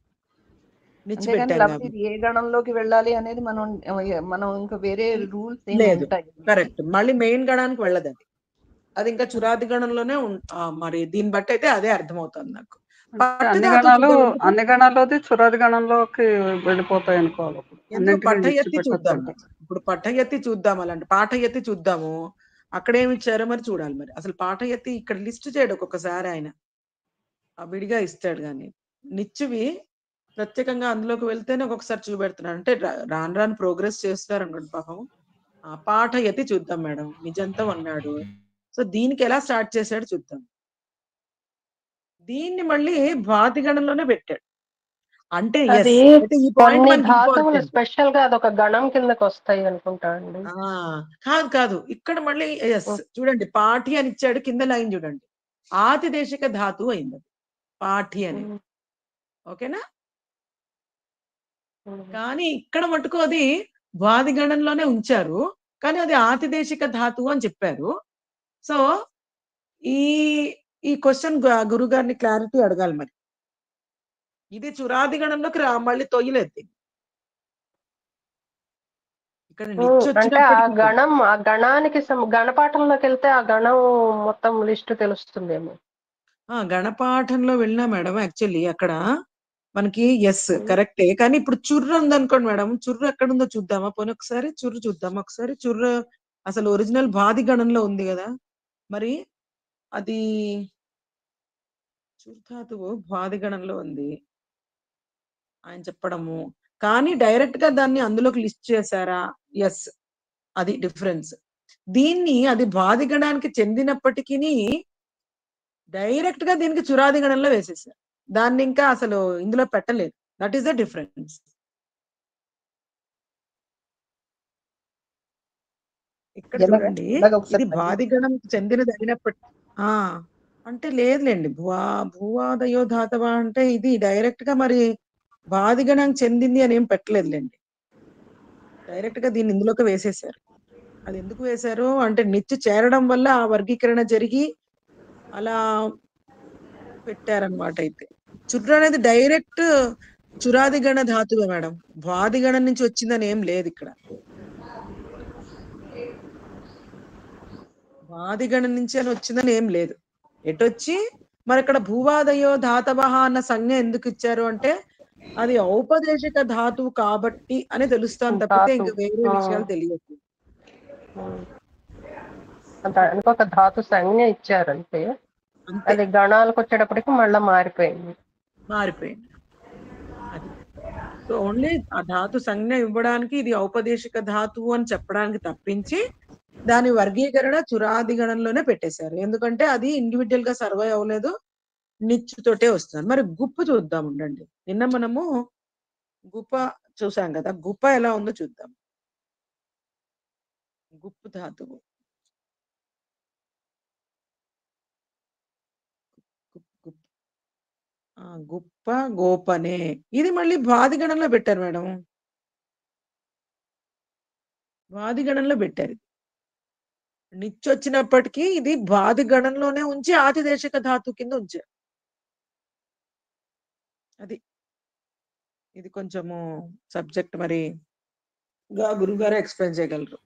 ఏ గణంలోకి వెళ్ళాలి అనేది మనం ఇంకా వేరే రూల్స్ లేదు. కరెక్ట్, మళ్ళీ మెయిన్ గణానికి వెళ్ళదు అది, అది ఇంకా చురాది గణంలోనే మరి దీన్ని బట్టి అయితే అదే అర్థమవుతుంది నాకు. అన్ని గణాలు చురాది గణంలోకి వెళ్ళిపోతాయి అనుకోవాలి. పఠయతి చూద్దాం, ఇప్పుడు పఠయతి చూద్దాం, అలాంటి పాఠయతి చూద్దాము. అక్కడేమి ఇచ్చారో మరి చూడాలి. మరి అసలు పాఠయతి ఇక్కడ లిస్ట్ చేయడు ఒక్కొక్కసారి, ఆయన విడిగా ఇస్తాడు, కానీ నిచ్చువి ప్రత్యేకంగా అందులోకి వెళ్తేనే ఒక్కొక్కసారి చూపెడుతున్నాడు. అంటే రాను రాను ప్రోగ్రెస్ చేస్తున్నారు అనుకోండి పాపం. పాఠయతి చూద్దాం మేడం, నిజంతం అన్నాడు. సో దీనికి ఎలా స్టార్ట్ చేశాడు చూద్దాం. దీన్ని మళ్ళీ వాది గణంలోనే పెట్టాడు. అంటే స్పెషల్ గా అదొక గణం కిందకి వస్తాయి అనుకుంటా అండి. కాదు, ఇక్కడ మళ్ళీ చూడండి, పాఠి అని ఇచ్చాడు, కింద లైన్ చూడండి, ఆతిదేశిక ధాతువు అయింది అది పాఠి అని. ఓకేనా? కానీ ఇక్కడ మటుకు అది వాది గణంలోనే ఉంచారు, కానీ అది ఆతిదేశిక ధాతువు అని చెప్పారు. సో ఈ ఈ క్వశ్చన్ గురువు గారిని క్లారిటీ అడగాలి మరి. ఇది చురాది గణంలోకి మళ్ళీ తొయ్యలేదు. ఇక్కడ నిత్య అంటే ఆ వచ్చినప్పటికీ గణం, ఆ గణానికి గణపాఠంలోకి వెళ్తే ఆ గణం మొత్తం లిస్ట్ తెలుస్తుందేమో. గణపాఠంలో వెళ్ళినా మేడం యాక్చువల్లీ అక్కడ మనకి ఎస్ కరెక్టే, కానీ ఇప్పుడు చుర్ర ఉందనుకోండి మేడం, చుర్ర ఎక్కడ ఉందో చూద్దామా? పోనీ ఒకసారి చుర్రు చూద్దామా ఒకసారి. చుర్ర అసలు ఒరిజినల్ బాది గణంలో ఉంది కదా, మరి అది చుర్ధాతువు బాది గణంలో ఉంది ఆయన చెప్పడము, కానీ డైరెక్ట్ గా దాన్ని అందులోకి లిస్ట్ చేశారా? ఎస్, అది డిఫరెన్స్. దీన్ని అది బాది గణానికి చెందినప్పటికీ డైరెక్ట్ గా దీనికి చురాది గణంలో వేసేసారు, దాన్ని ఇంకా అసలు ఇందులో పెట్టలేదు. That is the difference. ఇక్కడ చూడండి, ఇది బాది గణంకి చెందినది అయినప్పటి అంటే లేదులేండి, భూవాదయో ధాతవ అంటే ఇది డైరెక్ట్ గా మరి బాది గణానికి చెందింది అని ఏం పెట్టలేదులేండి, డైరెక్ట్ గా దీన్ని ఇందులోకి వేసేసారు. అది ఎందుకు వేశారు అంటే నిత్య చేరడం వల్ల ఆ వర్గీకరణ జరిగి అలా పెట్టారనమాట. అయితే చుర్ర అనేది డైరెక్ట్ చురాది గణ ధాతువే మేడం, వాది గణం నుంచి వచ్చిందని ఏం లేదు ఇక్కడ. వాది గణం నుంచి అని వచ్చిందని ఏం లేదు. ఎటొచ్చి మరి ఇక్కడ భూవాదయో ధాతవ అన్న సంజ్ఞ ఎందుకు ఇచ్చారు అంటే అది ఔపదేశిక ధాతువు కాబట్టి అని తెలుస్తాను తప్పితే ఇంకా వేరే విషయాలు తెలియదు. దానికి ఒక ధాతు సంజ్ఞ ఇచ్చారంటే అది గణాలకు వచ్చేటప్పటికి మళ్ళీ మారిపోయింది. అది సో ఓన్లీ ఆ ధాతు సంజ్ఞ ఇవ్వడానికి ఇది ఔపదేశిక ధాతువు అని చెప్పడానికి తప్పించి దాని వర్గీకరణ చురాది గణంలోనే పెట్టేశారు, ఎందుకంటే అది ఇండివిజువల్ గా సర్వే అవ్వలేదు, నిచ్చుతోటే వస్తుంది. మరి గుప్ప చూద్దాం ఉండండి. నిన్న మనము గుప్ప చూసాం కదా, గుప్ప ఎలా ఉందో చూద్దాం. గుప్పు ధాతువు గుప్ప గోపనే, ఇది మళ్ళీ వాది గణంలో పెట్టారు మేడం, వాది గణంలో పెట్టారు. నిత్య వచ్చినప్పటికీ ఇది వాది గణంలోనే ఉంచి ఆతిదేశిక ధాతు కింద ఉంచారు. అది ఇది కొంచెము సబ్జెక్ట్ మరి గురుగారు ఎక్స్ప్లెయిన్ చేయగలరు.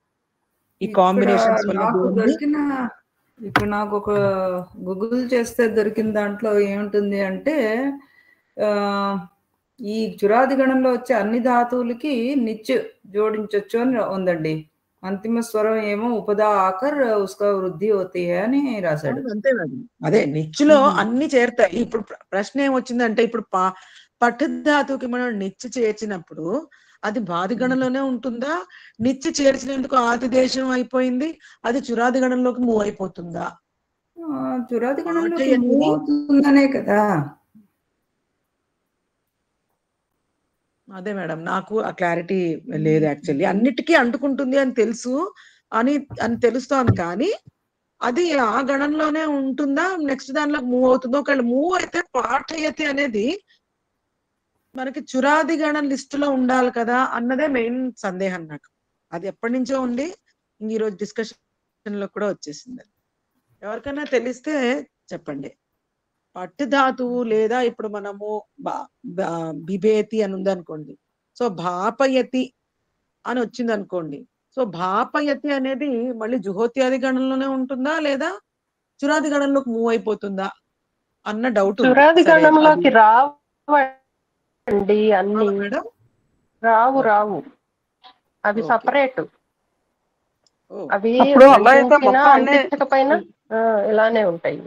ఈ కాంబినేషన్స్ ఇప్పుడు నాకు ఒక గూగుల్ చేస్తే దొరికిన దాంట్లో ఏముంటుంది అంటే ఈ చురాది గణంలో వచ్చే అన్ని ధాతువులకి నిత్య జోడించవచ్చు అని ఉందండి. అంతిమ స్వరం ఏమో ఉపదా ఆకర్ ఉస్కా వృద్ధి అవుతాయి అని రాశాడు. అంతే మేడం, అదే నిత్యలో అన్ని చేరుతాయి. ఇప్పుడు ప్రశ్న ఏమొచ్చిందంటే ఇప్పుడు పట్టు ధాతువుకి మనం నిత్య చేర్చినప్పుడు అది బాది గణంలోనే ఉంటుందా, నిత్య చేర్చినందుకు ఆతిదేశం అయిపోయింది అది చురాది గణంలోకి మూవ్ అయిపోతుందా? చురాది గణంలోకి మూవ్ అవుతుందనే కదా. అదే మేడం, నాకు ఆ క్లారిటీ లేదు యాక్చువల్లీ. అన్నిటికీ అంటుకుంటుంది అని తెలుసు అని తెలుస్తోంది, కానీ అది ఆ గణంలోనే ఉంటుందా నెక్స్ట్ దానిలో మూవ్ అవుతుందో? ఒకవేళ మూవ్ అయితే పాఠయతి అనేది మనకి చురాది గణం లిస్ట్ లో ఉండాలి కదా అన్నదే మెయిన్ సందేహం నాకు. అది ఎప్పటి నుంచో ఉంది, ఈ రోజు డిస్కషన్ లో కూడా వచ్చేసింది. ఎవరికైనా తెలిస్తే చెప్పండి. పట్టు ధాతువు లేదా ఇప్పుడు మనము బిభేతి అని ఉంది అనుకోండి, సో భాపయతి అని వచ్చింది అనుకోండి, సో భాపయతి అనేది మళ్ళీ జుహోత్యాది గణంలోనే ఉంటుందా లేదా చురాది గణంలోకి మూవ్ అయిపోతుందా అన్న డౌట్. చురాది గణంలోకి రావండి అన్ని, రావు అవి సపరేట్. అవి పైన ఇలానే ఉంటాయి.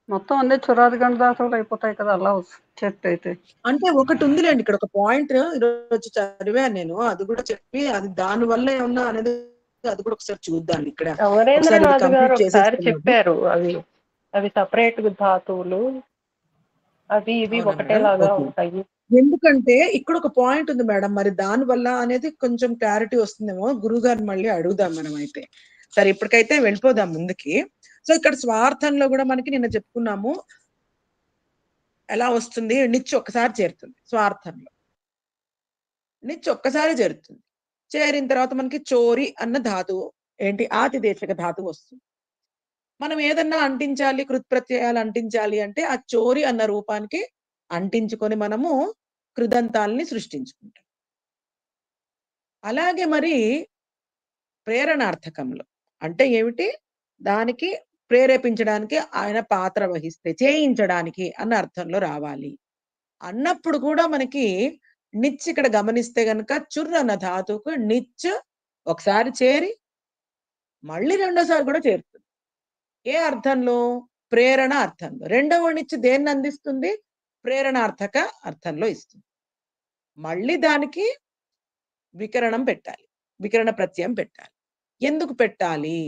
మొత్తం అన్ని చురాది గణ ధాతువులు అయిపోతాయి కదా అలా చెట్టు అయితే. అంటే ఒకటి ఉందిలేండి, ఇక్కడ ఒక పాయింట్ ఈరోజు చదివాను నేను, అది కూడా చెప్పి అది దాని వల్ల ఏమన్నా అనేది అది కూడా ఒకసారి చూద్దాం. ఇక్కడ అమరేంద్రనాథ్ గారు ఒకసారి చెప్పారు అవి సపరేట్ ధాతువులు, అవి ఇవి ఒకటేలాగా ఉంటాయి. ఎందుకంటే ఇక్కడ ఒక పాయింట్ ఉంది మేడం, మరి దాని వల్ల అనేది కొంచెం క్లారిటీ వస్తుందేమో, గురువు గారిని మళ్ళీ అడుగుదాం మనం. అయితే సరే ఇప్పటికైతే వెళ్ళిపోదాం ముందుకి. సో ఇక్కడ స్వార్థంలో కూడా మనకి నిన్న చెప్పుకున్నాము ఎలా వస్తుంది? నిచ్చు ఒక్కసారి చేరుతుంది స్వార్థంలో. నిచ్చు ఒక్కసారి చేరుతుంది. చేరిన తర్వాత మనకి చోరి అన్న ధాతువు ఏంటి? ఆతిదేశక ధాతువు వస్తుంది. మనం ఏదన్నా అంటించాలి, కృత్ప్రత్యయాలు అంటించాలి అంటే ఆ చోరి అన్న రూపానికి అంటించుకొని మనము కృదంతాల్ని సృష్టించుకుంటాం. అలాగే మరి ప్రేరణార్థకంలో అంటే ఏమిటి? దానికి ప్రేరేపించడానికి ఆయన పాత్ర వహిస్తే, చేయించడానికి అన్న అర్థంలో రావాలి. అన్నప్పుడు కూడా మనకి నిచ్ ఇక్కడ గమనిస్తే గనక చుర్ అన్న ధాతువుకు నిచ్ ఒకసారి చేరి మళ్ళీ రెండోసారి కూడా చేరుతుంది. ఏ అర్థంలో? ప్రేరణ అర్థంలో. రెండవ నిచ్ దేన్ని అందిస్తుంది? ప్రేరణార్థక అర్థంలో ఇస్తుంది. మళ్ళీ దానికి వికరణం పెట్టాలి, వికరణ ప్రత్యయం పెట్టాలి. ఎందుకు పెట్టాలి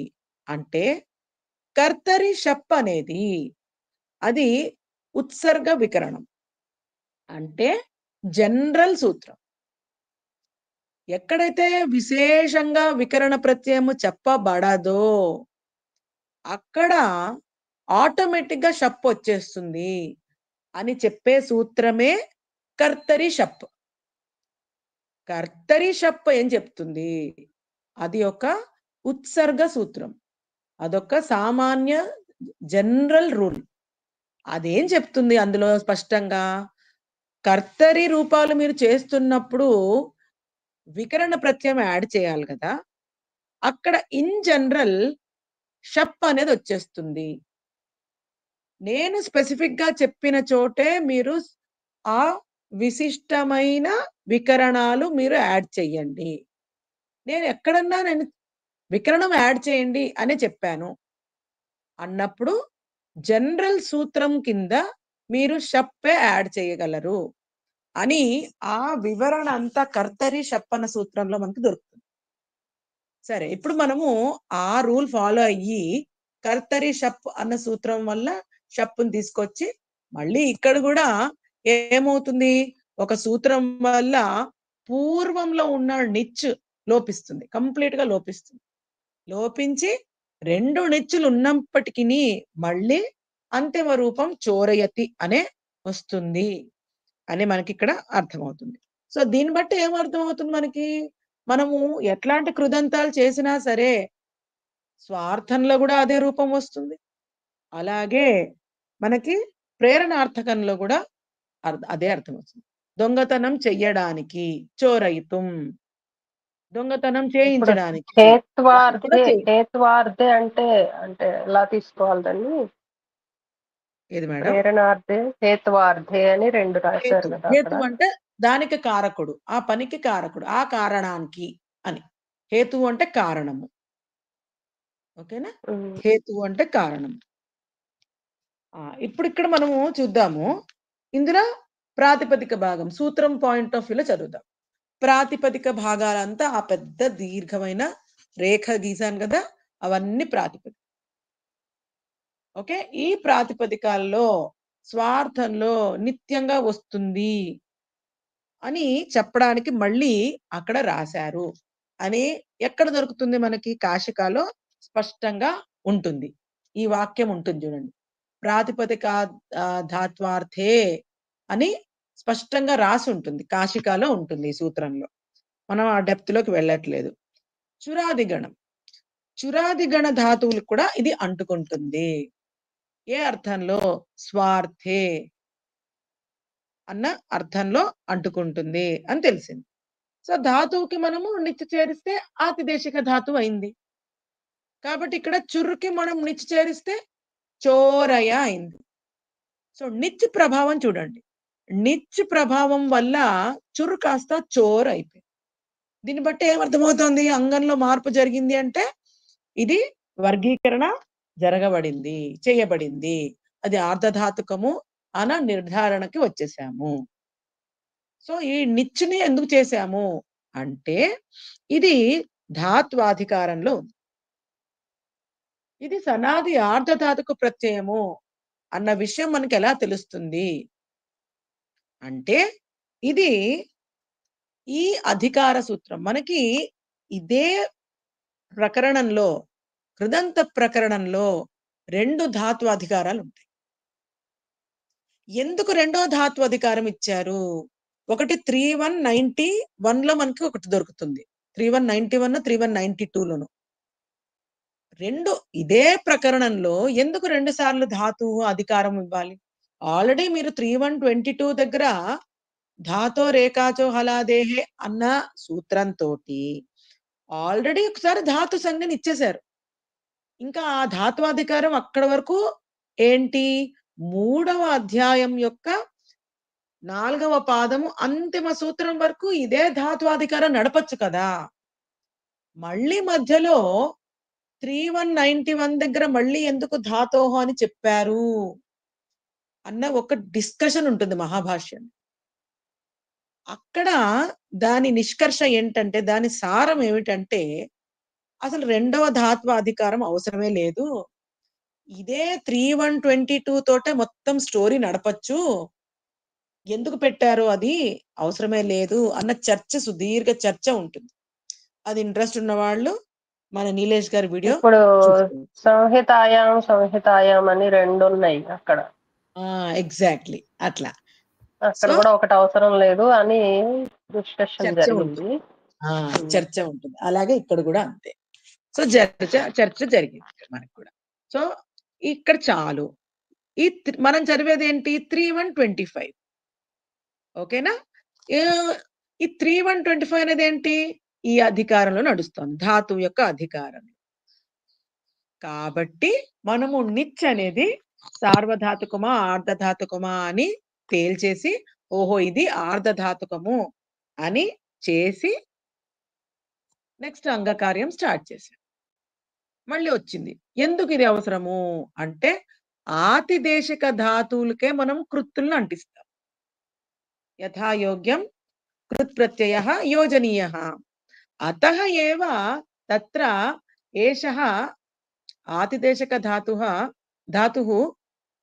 అంటే కర్తరి షప్ అనేది అది ఉత్సర్గ వికరణం అంటే జనరల్ సూత్రం. ఎక్కడైతే విశేషంగా వికరణ ప్రత్యయము చెప్పబడదో అక్కడ ఆటోమేటిక్ గా షప్ వచ్చేస్తుంది అని చెప్పే సూత్రమే కర్తరి షప్. కర్తరి షప్ ఏం చెప్తుంది? అది ఒక ఉత్సర్గ సూత్రం, అదొక సామాన్య జనరల్ రూల్. అదేం చెప్తుంది అందులో స్పష్టంగా? కర్తరి రూపాలు మీరు చేస్తున్నప్పుడు వికరణ ప్రత్యయం యాడ్ చేయాలి కదా, అక్కడ ఇన్ జనరల్ షప్ అనేది వచ్చేస్తుంది. నేను స్పెసిఫిక్ గా చెప్పిన చోటే మీరు ఆ విశిష్టమైన వికరణాలు మీరు యాడ్ చెయ్యండి. నేను ఎక్కడన్నా నేను వికరణం యాడ్ చేయండి అని చెప్పాను అన్నప్పుడు జనరల్ సూత్రం కింద మీరు షప్పే యాడ్ చేయగలరు అని ఆ వివరణ అంతా కర్తరి షప్పన సూత్రంలో మనకు దొరుకుతుంది. సరే, ఇప్పుడు మనము ఆ రూల్ ఫాలో అయ్యి కర్తరి షప్ అన్న సూత్రం వల్ల షప్పుని తీసుకొచ్చి మళ్ళీ ఇక్కడ కూడా ఏమవుతుంది? ఒక సూత్రం వల్ల పూర్వంలో ఉన్న నిచ్ లోపిస్తుంది, కంప్లీట్ గా లోపిస్తుంది. లోపించి రెండు నిచ్చులు ఉన్నప్పటికీ మళ్ళీ అంతిమ రూపం చోరయతి అనే వస్తుంది అని మనకి ఇక్కడ అర్థమవుతుంది. సో దీన్ని బట్టి ఏమర్థమవుతుంది మనకి? మనము ఎట్లాంటి కృదంతాలు చేసినా సరే స్వార్థంలో కూడా అదే రూపం వస్తుంది. అలాగే మనకి ప్రేరణార్థకంలో కూడా అదే అర్థం వస్తుంది. దొంగతనం చెయ్యడానికి చోరయితుం, దొంగతనం ఇప్పుడు చేయించడానికి హేత్వార్థే హేత్వార్థే అంటే అంటే ఎలా తీసుకోవాలి దాన్ని? ఏది మేడం? ప్రేరణార్థే హేత్వార్థే అని రెండు రాశారు కదా హేతు అక్కడ. అంటే దానికి కారకుడు, ఆ పనికి కారకుడు, ఆ కారణానికి అని. హేతు అంటే కారణము. ఓకేనా? హేతు అంటే కారణం. ఇప్పుడు ఇక్కడ మనము చూద్దాము. ఇందులో ప్రాతిపదిక భాగం సూత్రం పాయింట్ ఆఫ్ వ్యూలో చదువుదాం. ప్రాతిపదిక భాగాలంతా ఆ పెద్ద దీర్ఘమైన రేఖ గీసాను కదా, అవన్నీ ప్రాతిపదిక. ఓకే, ఈ ప్రాతిపదికాల్లో స్వార్థంలో నిత్యంగా వస్తుంది అని చెప్పడానికి మళ్ళీ అక్కడ రాశారు అని ఎక్కడ దొరుకుతుంది మనకి? కాశికాలో స్పష్టంగా ఉంటుంది. ఈ వాక్యం ఉంటుంది చూడండి, ప్రాతిపదిక ధాత్వార్థే అని స్పష్టంగా రాసి ఉంటుంది, కాశికాలో ఉంటుంది ఈ సూత్రంలో. మనం ఆ డెప్త్ లోకి వెళ్ళట్లేదు. చురాదిగణం, చురాదిగణ ధాతువులకు కూడా ఇది అంటుకుంటుంది. ఏ అర్థంలో? స్వార్థే అన్న అర్థంలో అంటుకుంటుంది అని తెలిసింది. సో ధాతువుకి మనము నిత్య చేరిస్తే ఆతిదేశిక ధాతువు అయింది. కాబట్టి ఇక్కడ చుర్రుకి మనం నిత్య చేరిస్తే చోరయ అయింది. సో నిత్య ప్రభావం చూడండి, నిత్య ప్రభావం వల్ల చుర్రు కాస్త చోర్ అయిపోయింది. దీన్ని బట్టి ఏమర్థమవుతోంది? అంగంలో మార్పు జరిగింది అంటే ఇది వర్గీకరణ జరగబడింది, చేయబడింది, అది ఆర్ధధాతుకము అన్న నిర్ధారణకి వచ్చేసాము. సో ఈ నిచ్చుని ఎందుకు చేశాము అంటే ఇది ధాత్వాధికారంలో ఉంది. ఇది సనాది ఆర్ధధాతుక ప్రత్యయము అన్న విషయం మనకి ఎలా తెలుస్తుంది అంటే ఇది ఈ అధికార సూత్రం మనకి ఇదే ప్రకరణంలో, కృదంత ప్రకరణంలో రెండు ధాతు అధికారాలు ఉంటాయి. ఎందుకు రెండో ధాతు అధికారం ఇచ్చారు? ఒకటి 3191 లో మనకి ఒకటి దొరుకుతుంది, 3191 3192 లోను. రెండు ఇదే ప్రకరణంలో ఎందుకు 2 సార్లు ధాతు అధికారం ఇవ్వాలి? ఆల్రెడీ మీరు 3122 దగ్గర ధాతో రేఖాచో హలాదేహే అన్న సూత్రంతో ఆల్రెడీ ఒకసారి ధాతు సంజ్ఞని ఇచ్చేశారు. ఇంకా ఆ ధాత్వాధికారం అక్కడ వరకు ఏంటి? 3వ అధ్యాయం యొక్క 4వ పాదము అంతిమ సూత్రం వరకు ఇదే ధాత్వాధికారం నడపచ్చు కదా. మళ్ళీ మధ్యలో 3191 దగ్గర మళ్ళీ ఎందుకు ధాతోహ అని చెప్పారు అన్న ఒక డిస్కషన్ ఉంటుంది మహాభాష్యం. అక్కడ దాని నిష్కర్ష ఏంటంటే, దాని సారం ఏమిటంటే, అసలు రెండవ ధాత్వ అధికారం అవసరమే లేదు, ఇదే 3122 తోటే మొత్తం స్టోరీ నడపచ్చు, ఎందుకు పెట్టారో అది అవసరమే లేదు అన్న చర్చ, సుదీర్ఘ చర్చ ఉంటుంది. అది ఇంట్రెస్ట్ ఉన్న వాళ్ళు మన నీలేష్ గారి వీడియో ఇప్పుడు సంహితాయాం అని 2 ఉన్నాయి అక్కడ. ఎగ్జాక్ట్లీ అట్లా అక్కడ కూడా ఒకటి అవసరం లేదు అని డిస్కషన్ చర్చ జరిగింది. ఉంటుంది. చర్చ ఉంటుంది. అలాగే ఇక్కడ కూడా అంతే. సో చర్చ జరిగింది మనకు కూడా. సో ఇక్కడ చాలు. ఈ మనం చదివేది ఏంటి? 3125. ఓకేనా? ఈ 3125 అనేది ఏంటి? ఈ అధికారంలో నడుస్తుంది, ధాతువు యొక్క అధికారం. కాబట్టి మనము నిచ్ అనేది సార్వధాతుకమా ఆర్ధధాతుకమా అని తేల్చేసి, ఓహో ఇది ఆర్ధధాతుకము అని చేసి నెక్స్ట్ అంగకార్యం స్టార్ట్ చేశాం. మళ్ళీ వచ్చింది ఎందుకు ఇది అవసరము అంటే, ఆతిదేశిక ధాతువులకే మనం కృత్తులను అంటిస్తాం. యథాయోగ్యం కృత్ ప్రత్యయ యోజనీయ అతః ఏవ తత్ర ఏషః ఆతిదేశక ధాతుః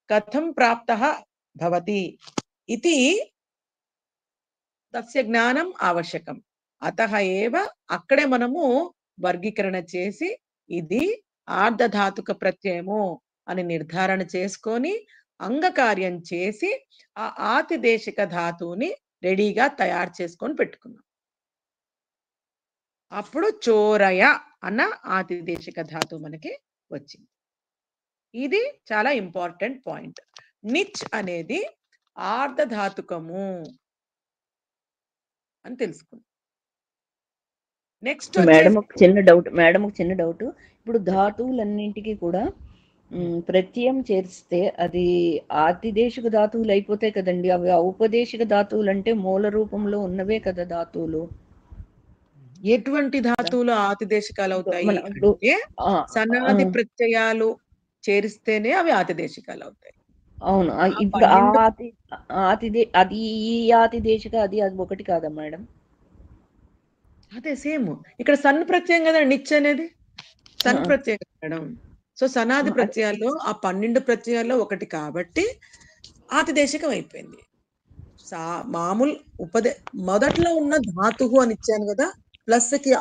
కథం ప్రాప్తః భవతి ఇతి తస్య జ్ఞానం ఆవశ్యకం. అతః ఏవ అక్కడే మనము వర్గీకరణ చేసి ఇది ఆర్ధధాతుక ప్రత్యయము అని నిర్ధారణ చేసుకొని అంగకార్యం చేసి ఆ ఆతిదేశిక ధాతువుని రెడీగా తయారు చేసుకొని పెట్టుకున్నాం. అప్పుడు చోరయ అన్న ఆతిదేశిక ధాతువు మనకి వచ్చింది. ఇది చాలా ఇంపార్టెంట్ పాయింట్. నిచ్ అనేది ఆర్ధధాతుకము అని తెలుసుకుందాం. నెక్స్ట్ మేడం ఒక చిన్న డౌట్. ఇప్పుడు ధాతువులన్నింటికి కూడా ప్రత్యయం చేరిస్తే అది ఆతిదేశిక ధాతువులు అయిపోతాయి కదండి. అవి ఔపదేశిక ధాతువులు అంటే మూల రూపంలో ఉన్నవే కదా ధాతువులు. ఎటువంటి ధాతువులు ఆతిదేశికాలు అవుతాయి అంటే సనాది ప్రత్యయాలు చేరిస్తేనే అవి ఆతిదేశికాలు అవుతాయి. అవును. ఇప్పుడు అది ఈ ఆతిదేశిక అది ఒకటి కాదా మేడం? అదే సేమ్ ఇక్కడ సన్ ప్రత్యయం కదా నిచ్ అనేది, సన్ ప్రత్యయం మేడం. సో సనాది ప్రత్యయాల్లో ఆ 12 ప్రత్యయాల్లో ఒకటి కాబట్టి ఆతిదేశికం అయిపోయింది. మామూలు మొదట్లో ఉన్న ధాతువు అని ఇచ్చాను కదా, ప్లస్ కి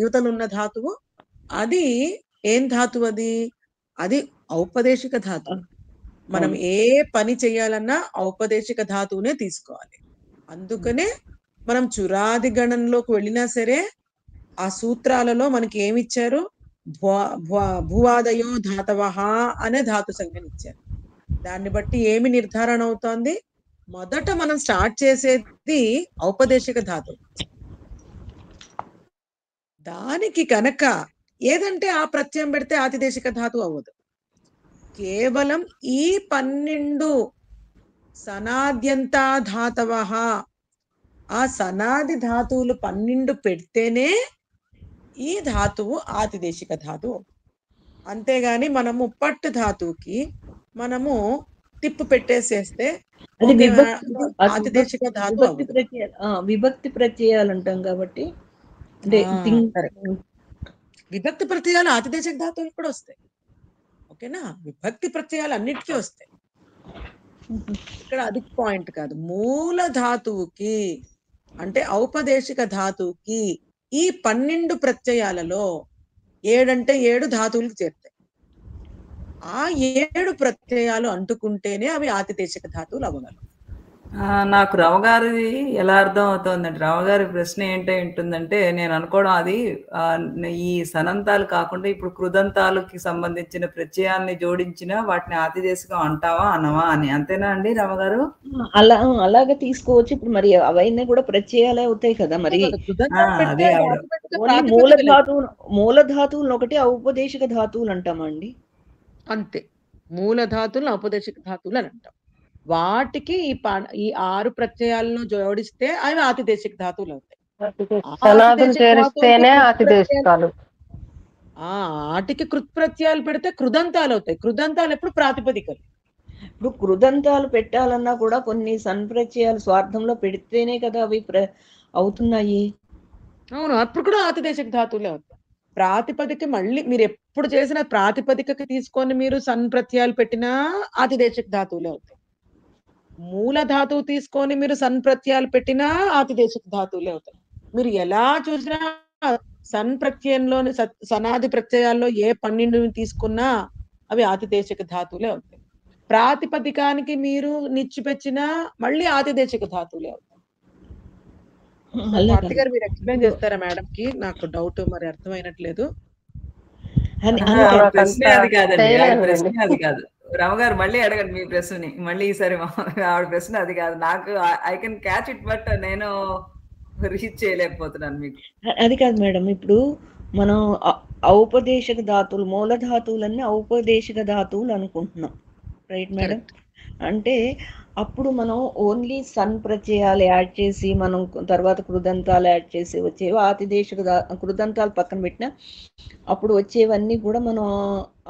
యువతలు ఉన్న ధాతువు, అది ఏం ధాతువు? అది ఔపదేశిక ధాతువు. మనం ఏ పని చేయాలన్నా ఔపదేశిక ధాతువునే తీసుకోవాలి. అందుకనే మనం చురాది గణంలోకి వెళ్ళినా సరే ఆ సూత్రాలలో మనకి ఏమిచ్చారు? భువాదయో ధాతవః అనే ధాతు సంఖ్యను ఇచ్చారు. దాన్ని బట్టి ఏమి నిర్ధారణ అవుతోంది? మొదట మనం స్టార్ట్ చేసేది ఔపదేశిక ధాతువు. దానికి కనుక ఏదంటే ఆ ప్రత్యయం పెడితే ఆతిదేశిక ధాతువు అవ్వదు. కేవలం ఈ 12 సనాద్యంతా ధాతవః, ఆ సనాది ధాతువులు 12 పెడితేనే ఈ ధాతువు ఆతిదేశిక ధాతువు. అంతేగాని మనము పట్టు ధాతువుకి మనము టిప్పు పెట్టేసేస్తే ఆతిదేశిక ధాతువు విభక్తి ప్రత్యయాలు అంటాం కాబట్టి విభక్తి ప్రత్యయాలు ఆతిదేశిక ధాతువులు కూడా వస్తాయి. ఓకేనా? విభక్తి ప్రత్యయాలు అన్నిటికీ వస్తాయి. ఇక్కడ అది పాయింట్ కాదు. మూల ధాతువుకి అంటే ఔపదేశిక ధాతువుకి ఈ 12 ప్రత్యయాలలో 7 అంటే 7 ధాతువులకు చేరుతాయి. ఆ 7 ప్రత్యయాలు అంటుకుంటేనే అవి ఆతిదేశిక ధాతువులు అవ్వగలవు. నాకు రావుగారిది ఎలా అర్థం అవుతుందంటే, రావుగారి ప్రశ్న ఏంటో ఉంటుందంటే, నేను అనుకోవడం అది ఈ సనంతాలు కాకుండా ఇప్పుడు కృదంతాలకి సంబంధించిన ప్రత్యయాల్ని జోడించిన వాటిని ఆతిదేశికం అంటావా అనవా అని, అంతేనా అండి రావుగారు? అలాగా తీసుకోవచ్చు. ఇప్పుడు మరి అవన్నీ కూడా ప్రత్యయాలే అవుతాయి కదా మరి. అదే ఆవిడ ఓన్లీ మూల ధాతువులను ఒకటి ఔపదేశిక ధాతువులు అంటామండి. అంతే, మూల ధాతువులు ఔపదేశిక ధాతువులు అని అంటాం. వాటికి ఈ 6 ప్రత్యయాలను జోడిస్తే అవి ఆతిదేశిక ధాతువులు అవుతాయి. సనాదులు చేరిస్తేనే ఆతిదేశికాలు. ఆటికి కృత్ప్రత్యయాలు పెడితే కృదంతాలు అవుతాయి. కృదంతాలు ఎప్పుడు ప్రాతిపదికలు. ఇప్పుడు కృదంతాలు పెట్టాలన్నా కూడా కొన్ని సన్ప్రత్యయాలు స్వార్థంలో పెడితేనే కదా అవి అవుతున్నాయి. అవును, అప్పుడు కూడా ఆతిదేశిక ధాతువులే అవుతాయి. ప్రాతిపదిక మళ్ళీ మీరు ఎప్పుడు చేసిన ప్రాతిపదికకి తీసుకొని మీరు సన్ప్రత్యయాలు పెట్టినా ఆతిదేశిక ధాతువులే అవుతాయి. మూల ధాతువు తీసుకొని మీరు సన్ప్రత్యయాలు పెట్టినా ఆతిదేశిక ధాతువులే అవుతాయి. మీరు ఎలా చూసినా సన్ ప్రత్యయంలోని సనాది ప్రత్యయాల్లో ఏ 12 తీసుకున్నా అవి ఆతిదేశిక ధాతువులే అవుతాయి. ప్రాతిపదికానికి మీరు నిచ్చిపెచ్చినా మళ్ళీ ఆతిదేశిక ధాతువులే అవుతాయి. భారతి గారు మీరు ఎక్స్ప్లెయిన్ చేస్తారా మేడం కి? నాకు డౌట్, మరి అర్థమైనట్లేదు. ప్రశ్నే అది కాదండి, ప్రశ్న అది కాదు. రామగారు మళ్ళీ అడగండి మీ ప్రశ్నని, మళ్ళీ ఈసారి ఆవిడ ప్రశ్న అది కాదు. నాకు I can catch it, but నేను రీచ్ చేయలేకపోతున్నాను మీకు. అది కాదు మేడం, ఇప్పుడు మనం ఔపదేశిక ధాతువులు, మూల ధాతువులన్నీ ఔపదేశిక ధాతువులు అనుకుంటున్నాం, రైట్ మేడం? అంటే అప్పుడు మనం ఓన్లీ సన్ ప్రత్యయాలు యాడ్ చేసి మనం తర్వాత కృదంతాలు యాడ్ చేసి వచ్చేవి ఆతిదేశిక కృదంతాలు పక్కన పెట్టినా అప్పుడు వచ్చేవన్నీ కూడా మనం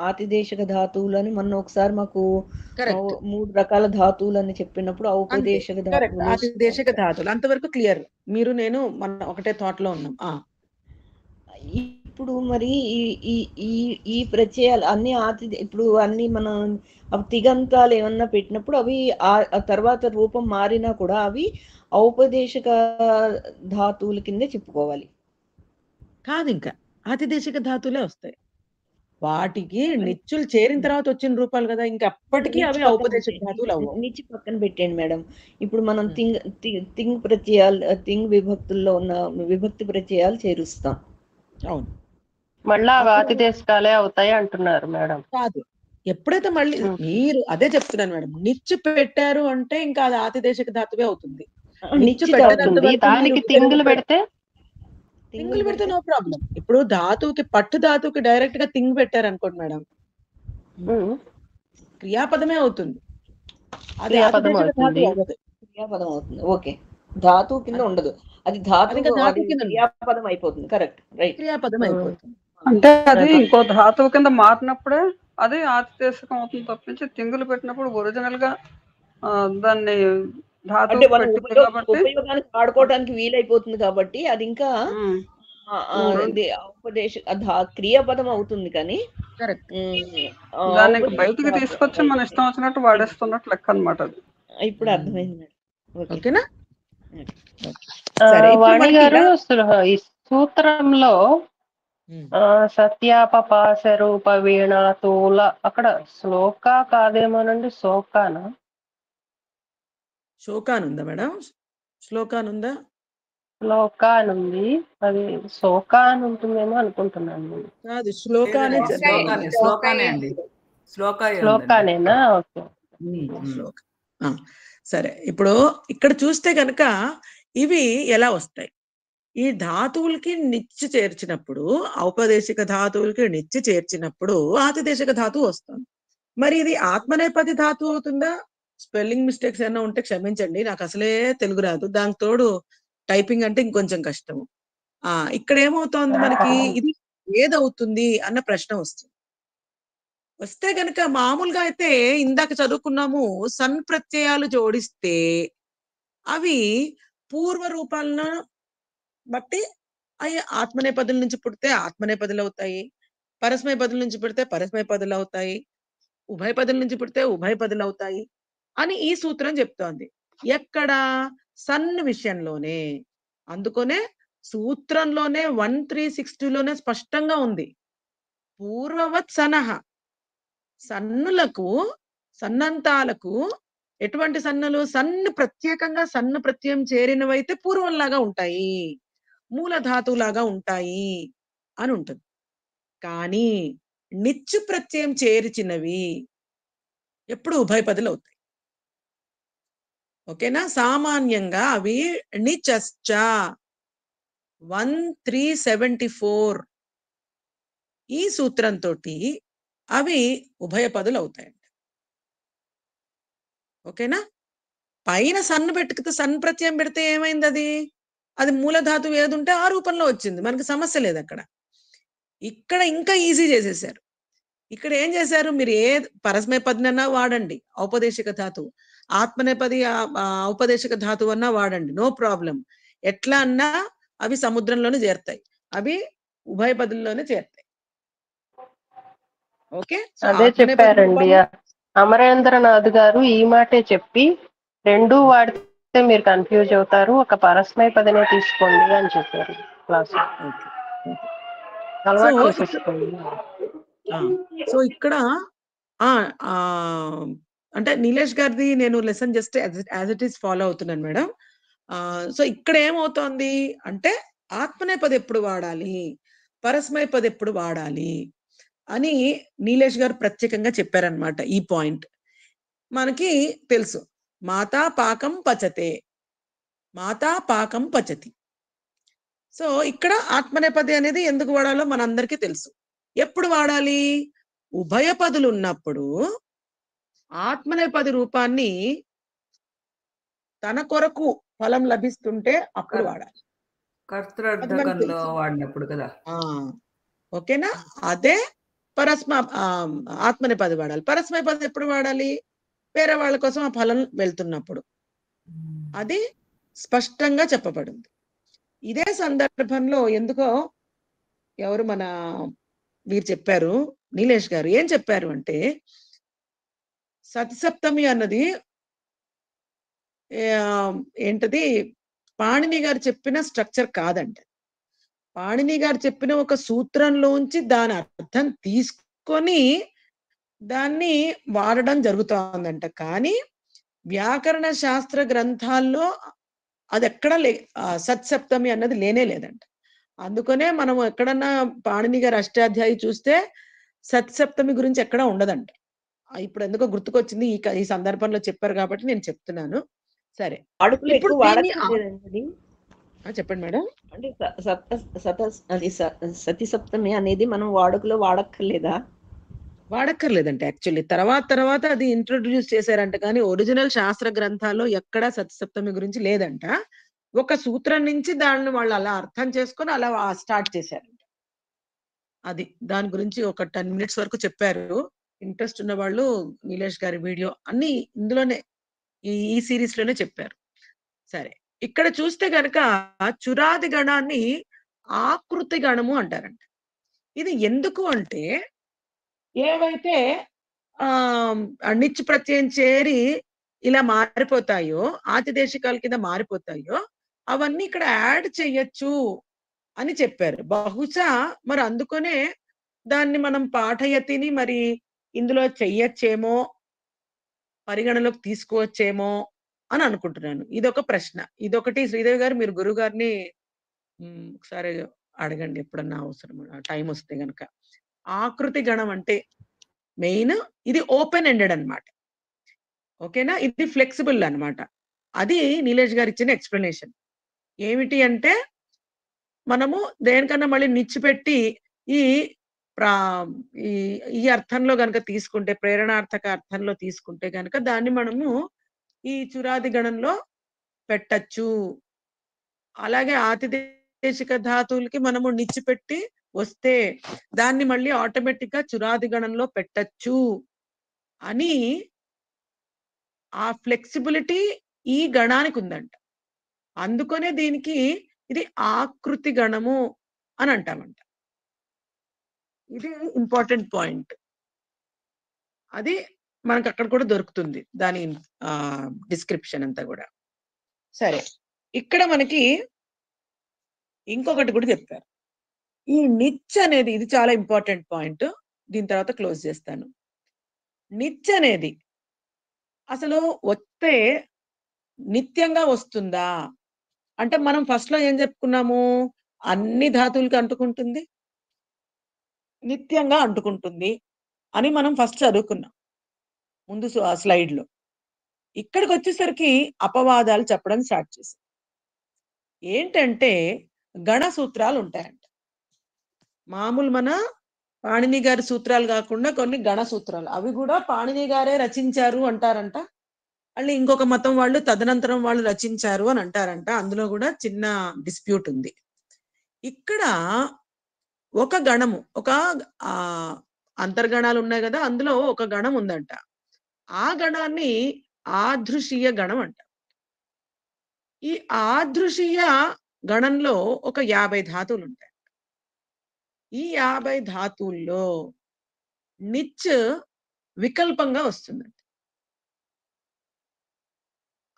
ఆతిదేశిక ధాతువులు అని మనం ఒకసారి మాకు 3 రకాల ధాతువులు అని చెప్పినప్పుడు ఔపదేశిక ధాతువులు, ఆతిదేశిక ధాతువులు అంతవరకు క్లియర్. మీరు నేను మన ఒకటే థాట్ లో ఉన్నాం. ఇప్పుడు మరి ఈ ప్రత్యయాలు అన్ని ఇప్పుడు అన్ని మనం తిగంతాలు ఏమన్నా పెట్టినప్పుడు అవి ఆ తర్వాత రూపం మారినా కూడా అవి ఔపదేశిక ధాతువుల కిందే చెప్పుకోవాలి కాదు, ఇంకా ఆతిదేశిక ధాతువులే వస్తాయి. వాటికి నిచ్చులు చేరిన తర్వాత వచ్చిన రూపాలు కదా, ఇంకా అప్పటికీ అవి ఔపదేశిక ధాతువులు అవ్వవు. నిచ్చి పక్కన పెట్టండి మేడం. ఇప్పుడు మనం తింగ్ ప్రత్యయాలు, తింగ్ విభక్తుల్లో ఉన్న విభక్తి ప్రత్యయాలు చేరుస్తాం. అవును, మళ్ళా ఆతిదేశికాలే అవుతాయి అంటున్నారు మేడం. కాదు, ఎప్పుడైతే మళ్ళీ మీరు అదే చెప్తున్నాను మేడం, నిచ్చు పెట్టారు అంటే ఇంకా అది ఆతిదేశిక ధాతువే అవుతుంది. దానికి తింగులు పెడితే నో ప్రాబ్లం. ఇప్పుడు ధాతువుకి పట్టు ధాతువుకి డైరెక్ట్ గా తింగ్ పెట్టారు అనుకోండి మేడం, క్రియాపదమే అవుతుంది. అది ఆతిదేశిక ధాతువు అవ్వదు, క్రియాపదం అవుతుంది. ఓకే, ధాతువు కింద ఉండదు, అది క్రియాపదం అయిపోతుంది. కరెక్ట్, రైట్, క్రియాపదం అయిపోతుంది. అంటే అది ఇంకో ధాతువు కింద మారినప్పుడే అది ఆతిదేశకం అవుతుంది తప్పించి తింగులు పెట్టినప్పుడు ఒరిజినల్ గా దాన్ని ఉపయోగానికి వాడుకోవడానికి వీలైపోతుంది కాబట్టి అది ఇంకా క్రియాపదం అవుతుంది. కానీ దాన్ని బయటికి తీసుకొచ్చి మన ఇష్టం వచ్చినట్టు వాడేస్తున్నట్టు లెక్క అన్నమాట అది. ఇప్పుడు అర్థమైంది. ఓకేనా వాణి గారు? ఈ సూత్రంలో సత్యాపపాస రూప వీణ తూల అక్కడ శ్లోక కాదేమోనండి, శోకానా? శోకానుందా మేడం? శ్లోకానుందా? శ్లోకానుంది, అది శోకాన్ ఉంటుందేమో అనుకుంటున్నాను. కాదు, శ్లోకానే అండి, శ్లోకానేనా? ఓకే, సరే. ఇప్పుడు ఇక్కడ చూస్తే గనక ఇవి ఎలా వస్తాయి? ఈ ధాతువులకి నిచ్చి చేర్చినప్పుడు, ఔపదేశిక ధాతువులకి నిచ్చి చేర్చినప్పుడు ఆతిదేశిక ధాతువు వస్తుంది. మరి ఇది ఆత్మనేపథి ధాతువు అవుతుందా? స్పెల్లింగ్ మిస్టేక్స్ ఏమైనా ఉంటే క్షమించండి, నాకు అసలే తెలుగు రాదు, దానికి తోడు టైపింగ్ అంటే ఇంకొంచెం కష్టము. ఇక్కడ ఏమవుతోంది మనకి, ఇది ఏదవుతుంది అన్న ప్రశ్న వస్తే గనక మామూలుగా అయితే ఇందాక చదువుకున్నాము, సన్ ప్రత్యయాలు జోడిస్తే అవి పూర్వ రూపాలను బట్టి అవి ఆత్మనేపదుల నుంచి పుడితే ఆత్మనేపదులు అవుతాయి, పరస్మయ పదుల నుంచి పుడితే పరస్మయ పదులు అవుతాయి, ఉభయ పదుల నుంచి పుడితే ఉభయ పదులు అవుతాయి అని ఈ సూత్రం చెప్తోంది. ఎక్కడ? సన్ విషయంలోనే. అందుకనే సూత్రంలోనే 1360లోనే స్పష్టంగా ఉంది, పూర్వవత్ సనః. సన్నులకు, సన్నంతాలకు ఎటువంటి సన్నులు? ప్రత్యేకంగా సన్ను ప్రత్యయం చేరినవైతే పూర్వంలాగా ఉంటాయి, మూల ధాతువులాగా ఉంటాయి అని ఉంటుంది. కానీ నిచ్చు ప్రత్యయం చేర్చినవి ఎప్పుడు ఉభయపదులు అవుతాయి. ఓకేనా? సామాన్యంగా అవి నిచశ్చ 1374 ఈ సూత్రంతో అవి ఉభయపదులు అవుతాయండి. ఓకేనా? పైన సన్ను పెట్టుకుతే సన్ ప్రత్యయం పెడితే ఏమైంది? అది మూలధాతువు ఏది ఉంటే ఆ రూపంలో వచ్చింది, మనకి సమస్య లేదు అక్కడ. ఇక్కడ ఇంకా ఈజీ చేసేసారు. ఇక్కడ ఏం చేశారు? మీరు ఏ పరస్మైపదినన్నా వాడండి, ఔపదేశిక ధాతువు, ఆత్మనేపది ఔపదేశిక ధాతువు అన్నా వాడండి, నో ప్రాబ్లం. ఎట్లా అన్నా అవి సముద్రంలోనే చేరుతాయి, అవి ఉభయపదుల్లోనే చేరుతాయి. ఓకే, అదే చెప్పారండి అమరేంద్రనాథ్ గారు, ఈ మాటే చెప్పి రెండు వాడితే మీరు కన్ఫ్యూజ్ అవుతారు, ఒక పరస్మై పదనే తీసుకోండి అని చెప్పారు క్లాస్. అలవాటు చేసేసుకోండి. సో ఇక్కడ అంటే నీలేష్ గారిది నేను lesson just as it is follow అవుతున్నాను మేడం. సో ఇక్కడ ఏమవుతోంది అంటే ఆత్మనేపది ఎప్పుడు వాడాలి, పరస్మైపది ఎప్పుడు వాడాలి అని నీలేష్ గారు ప్రత్యేకంగా చెప్పారనమాట. ఈ పాయింట్ మనకి తెలుసు, మాతా పాకం పచతే, మాతా పాకం పచతి. సో ఇక్కడ ఆత్మనేపది అనేది ఎందుకు వాడాలో మనందరికీ తెలుసు. ఎప్పుడు వాడాలి? ఉభయపదులు ఉన్నప్పుడు ఆత్మనేపది రూపాన్ని తన కొరకు ఫలం లభిస్తుంటే అప్పుడు వాడాలి, కర్తృర్థకంలో వాడినప్పుడు కదా. ఓకేనా? అదే ఆత్మనేపది వాడాలి. పరస్మైపది ఎప్పుడు వాడాలి? వేరే వాళ్ళ కోసం ఆ ఫలం వెళ్తున్నప్పుడు. అది స్పష్టంగా చెప్పబడింది. ఇదే సందర్భంలో ఎందుకో ఎవరు మన వీరు చెప్పారు, నీలేష్ గారు ఏం చెప్పారు అంటే, సతిసప్తమి అన్నది ఏంటది పాణిని గారు చెప్పిన స్ట్రక్చర్ కాదంట. పాణిని గారు చెప్పిన ఒక సూత్రంలోంచి దాని అర్థం తీసుకొని దాన్ని వాడడం జరుగుతోందంట. కానీ వ్యాకరణ శాస్త్ర గ్రంథాల్లో అది ఎక్కడా సత్సప్తమి అన్నది లేనే లేదంట. అందుకనే మనం ఎక్కడన్నా పాణిని గారి అష్టాధ్యాయి చూస్తే సత్సప్తమి గురించి ఎక్కడా ఉండదంట. ఇప్పుడు ఎందుకో గుర్తుకొచ్చింది, ఈ సందర్భంలో చెప్పారు కాబట్టి నేను చెప్తున్నాను. సరే, ఇప్పుడు చెప్పండి మేడం. అంటే సతి సప్తమి అనేది మనం వాడుకలో వాడక్కర్లేదా? వాడక్కర్లేదంటే యాక్చువల్లీ తర్వాత అది ఇంట్రొడ్యూస్ చేశారంట, కానీ ఒరిజినల్ శాస్త్ర గ్రంథాల్లో ఎక్కడా సప్తమి గురించి లేదంట. ఒక సూత్రం నుంచి దాన్ని వాళ్ళు అలా అర్థం చేసుకొని అలా స్టార్ట్ చేశారంట. అది దాని గురించి ఒక 10 minutes వరకు చెప్పారు. ఇంట్రెస్ట్ ఉన్న వాళ్ళు నీలేష్ గారి వీడియో అన్ని ఇందులోనే ఈ సిరీస్ లోనే చెప్పారు. సరే, ఇక్కడ చూస్తే గనక చురాది గణాన్ని ఆకృతి గణము అంటారంట. ఇది ఎందుకు అంటే ఏవైతే నిచ్చు ప్రత్యయం చేరి ఇలా మారిపోతాయో, ఆతిదేశికాల కింద మారిపోతాయో అవన్నీ ఇక్కడ యాడ్ చెయ్యొచ్చు అని చెప్పారు. బహుశా మరి అందుకనే దాన్ని మనం పాఠయతిని మరి ఇందులో చెయ్యొచ్చేమో, పరిగణలోకి తీసుకోవచ్చేమో అని అనుకుంటున్నాను. ఇదొక ప్రశ్న. ఇదొకటి శ్రీదేవి గారు, మీరు గురువు గారిని ఒకసారి అడగండి ఎప్పుడన్నా అవసరం, టైం వస్తే గనక. ఆకృతి గణం అంటే మెయిన్ ఇది ఓపెన్ ఎండెడ్ అన్నమాట. ఓకేనా? ఇది ఫ్లెక్సిబుల్ అన్నమాట. అది నీలేష్ గారు ఇచ్చిన ఎక్స్ప్లెనేషన్. ఏమిటి అంటే మనము దేనికన్నా మళ్ళీ నిచ్చు పెట్టి ఈ అర్థంలో గనక తీసుకుంటే, ప్రేరణార్థక అర్థంలో తీసుకుంటే గనక దాన్ని మనము ఈ చురాది గణంలో పెట్టచ్చు. అలాగే ఆతిదేశిక ధాతువులకి మనము నిచ్చు పెట్టి వస్తే దాన్ని మళ్ళీ ఆటోమేటిక్ గా చురాది గణంలో పెట్టచ్చు అని ఆ ఫ్లెక్సిబిలిటీ ఈ గణానికి ఉందంట. అందుకనే దీనికి ఇది ఆకృతి గణము అని అంటామంట. ఇది ఇంపార్టెంట్ పాయింట్. అది మనకు అక్కడ కూడా దొరుకుతుంది దాని డిస్క్రిప్షన్ అంతా కూడా. సరే, ఇక్కడ మనకి ఇంకొకటి కూడా చెప్తారు. ఈ నిచ్ అనేది ఇది చాలా ఇంపార్టెంట్ పాయింట్. దీని తర్వాత క్లోజ్ చేస్తాను. నిచ్ అనేది అసలు వస్తే నిత్యంగా వస్తుందా? అంటే మనం ఫస్ట్ లో ఏం చెప్పుకున్నాము? అన్ని ధాతువులకి అంటుకుంటుంది, నిత్యంగా అంటుకుంటుంది అని మనం ఫస్ట్ చదువుకున్నాం ముందు స్లైడ్ లో. ఇక్కడికి వచ్చేసరికి అపవాదాలు చెప్పడం స్టార్ట్ చేశారు. ఏంటంటే గణ సూత్రాలు ఉంటాయంట. మామూలు మన పాణిని గారి సూత్రాలు కాకుండా కొన్ని గణ సూత్రాలు, అవి కూడా పాణిని గారే రచించారు అంటారంట. మళ్ళీ ఇంకొక మతం వాళ్ళు తదనంతరం వాళ్ళు రచించారు అని అంటారంట. అందులో కూడా చిన్న డిస్ప్యూట్ ఉంది. ఇక్కడ ఒక గణము, ఒక ఆ అంతర్గణాలు ఉన్నాయి కదా, అందులో ఒక గణం ఉందంట. ఆ గణాన్ని ఆదృశీయ గణం అంట. ఈ ఆదృశీయ గణంలో ఒక 50 ధాతువులు ఉంటాయి. ఈ 50 ధాతువుల్లో నిచ్ వికల్పంగా వస్తుందంట.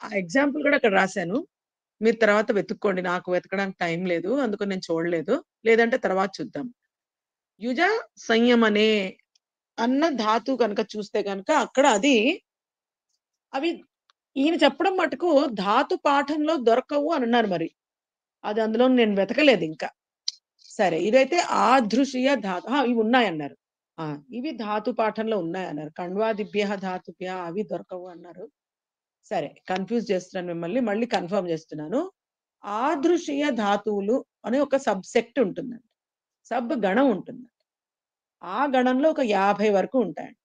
ఆ ఎగ్జాంపుల్ కూడా అక్కడ రాశాను. మీరు తర్వాత వెతుక్కోండి. నాకు వెతకడానికి టైం లేదు, అందుకని నేను చూడలేదు. లేదంటే తర్వాత చూద్దాం. యుజ సంయమనే అన్న ధాతు కనుక చూస్తే కనుక అక్కడ అది అవి ఈయన చెప్పడం మటుకు ధాతు పాఠంలో దొరకవు అని అన్నారు. మరి అది అందులో నేను వెతకలేదు ఇంకా. సరే, ఇదైతే ఆదృశీయ ధాతు ఇవి ఉన్నాయన్నారు. ఇవి ధాతు పాఠంలో ఉన్నాయన్నారు. కణ్వాదిభ్య ధాతుభ్య అవి దొరకవు అన్నారు. సరే, కన్ఫ్యూజ్ చేస్తున్నాను మిమ్మల్ని, మళ్ళీ కన్ఫర్మ్ చేస్తున్నాను. ఆదృశీయ ధాతువులు అనే ఒక సబ్సెక్ట్ ఉంటుందండి, సబ్ గణం ఉంటుందండి. ఆ గణంలో ఒక 50 వరకు ఉంటాయంట.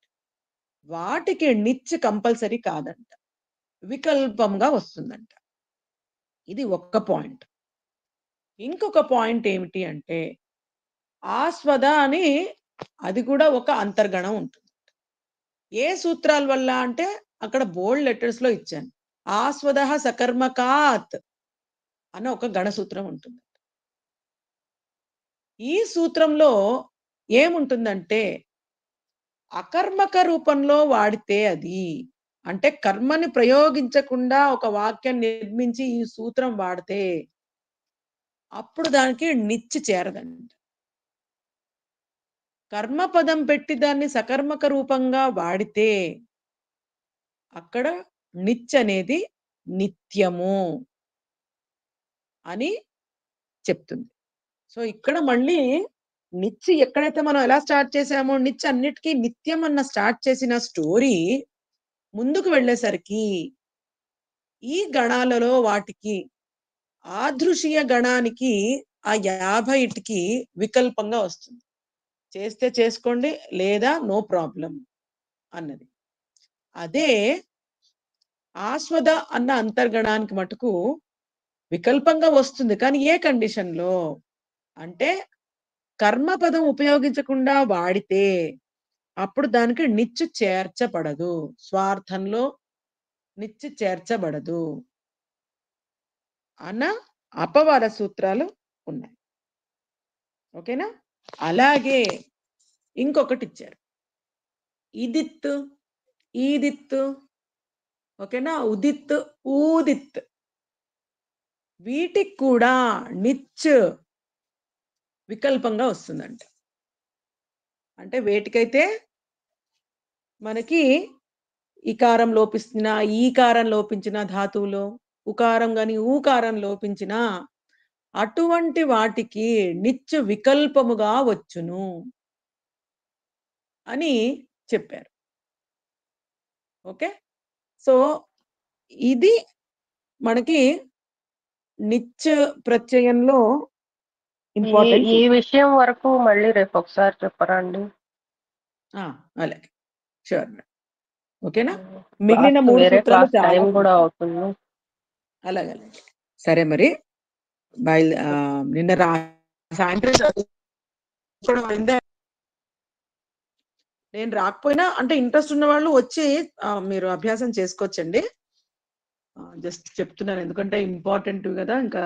వాటికి నిచ్ కంపల్సరీ కాదంట, వికల్పంగా వస్తుందంట. ఇది ఒక్క పాయింట్. ఇంకొక పాయింట్ ఏమిటి అంటే ఆస్వద అని, అది కూడా ఒక అంతర్గణం ఉంటుంది. ఏ సూత్రాల వల్ల అంటే అక్కడ బోల్డ్ లెటర్స్ లో ఇచ్చాను. ఆస్వద సకర్మకాత్ అన్న ఒక గణ సూత్రం ఉంటుంది. ఈ సూత్రంలో ఏముంటుందంటే అకర్మక రూపంలో వాడితే, అది అంటే కర్మని ప్రయోగించకుండా ఒక వాక్యం నిర్మించి ఈ సూత్రం వాడితే అప్పుడు దానికి నిచ్ చేరదండి. కర్మపదం పెట్టి దాన్ని సకర్మక రూపంగా వాడితే అక్కడ నిచ్ అనేది నిత్యము అని చెప్తుంది. సో ఇక్కడ మళ్ళీ నిచ్ ఎక్కడైతే మనం ఎలా స్టార్ట్ చేసామో, నిచ్ అన్నిటికీ నిత్యం అన్న స్టార్ట్ చేసిన స్టోరీ ముందుకు వెళ్ళేసరికి ఈ గణాలలో వాటికి ఆదృశీయ గణానికి ఆ 50కి వికల్పంగా వస్తుంది. చేస్తే చేసుకోండి, లేదా నో ప్రాబ్లం అన్నది. అదే ఆస్వద అన్న అంతర్గణానికి మటుకు వికల్పంగా వస్తుంది. కానీ ఏ కండిషన్ లో అంటే కర్మపదం ఉపయోగించకుండా వాడితే అప్పుడు దానికి నిచ్చు చేర్చబడదు, స్వార్థంలో నిచ్చు చేర్చబడదు అన్న అపవాద సూత్రాలు ఉన్నాయి. ఓకేనా? అలాగే ఇంకొకటి ఇచ్చారు, ఇదిత్, ఈదిత్. ఓకేనా? ఉదిత్, ఊదిత్, వీటికి కూడా నిచ్ వికల్పంగా వస్తుందంట. అంటే వేటికైతే మనకి ఇకారం లోపిస్తున్న, ఈకారం లోపించిన ధాతువులో, ఉకారం గాని ఊకారం లోపించిన అటువంటి వాటికి నిచ్ వికల్పముగా వచ్చును అని చెప్పారు. ఓకే, సో ఇది మనకి నిచ్ ప్రత్యయంలో ఇంపార్టెంట్. ఈ విషయం వరకు మళ్ళీ రేపు ఒకసారి చెప్పరా అండి? అలాగే, షూర్. ఓకేనా? మిగిలిన 3 వేరే సూత్రాలు క్లాస్ టైం కూడా అవుతుంది. అలాగే. సరే, మరి నిన్న సాయంత్రం చదువుకోవడం అయిందే. నేను రాకపోయినా అంటే ఇంట్రెస్ట్ ఉన్న వాళ్ళు వచ్చి మీరు అభ్యాసం చేసుకోవచ్చండి. జస్ట్ చెప్తున్నాను, ఎందుకంటే ఇంపార్టెంట్ కదా. ఇంకా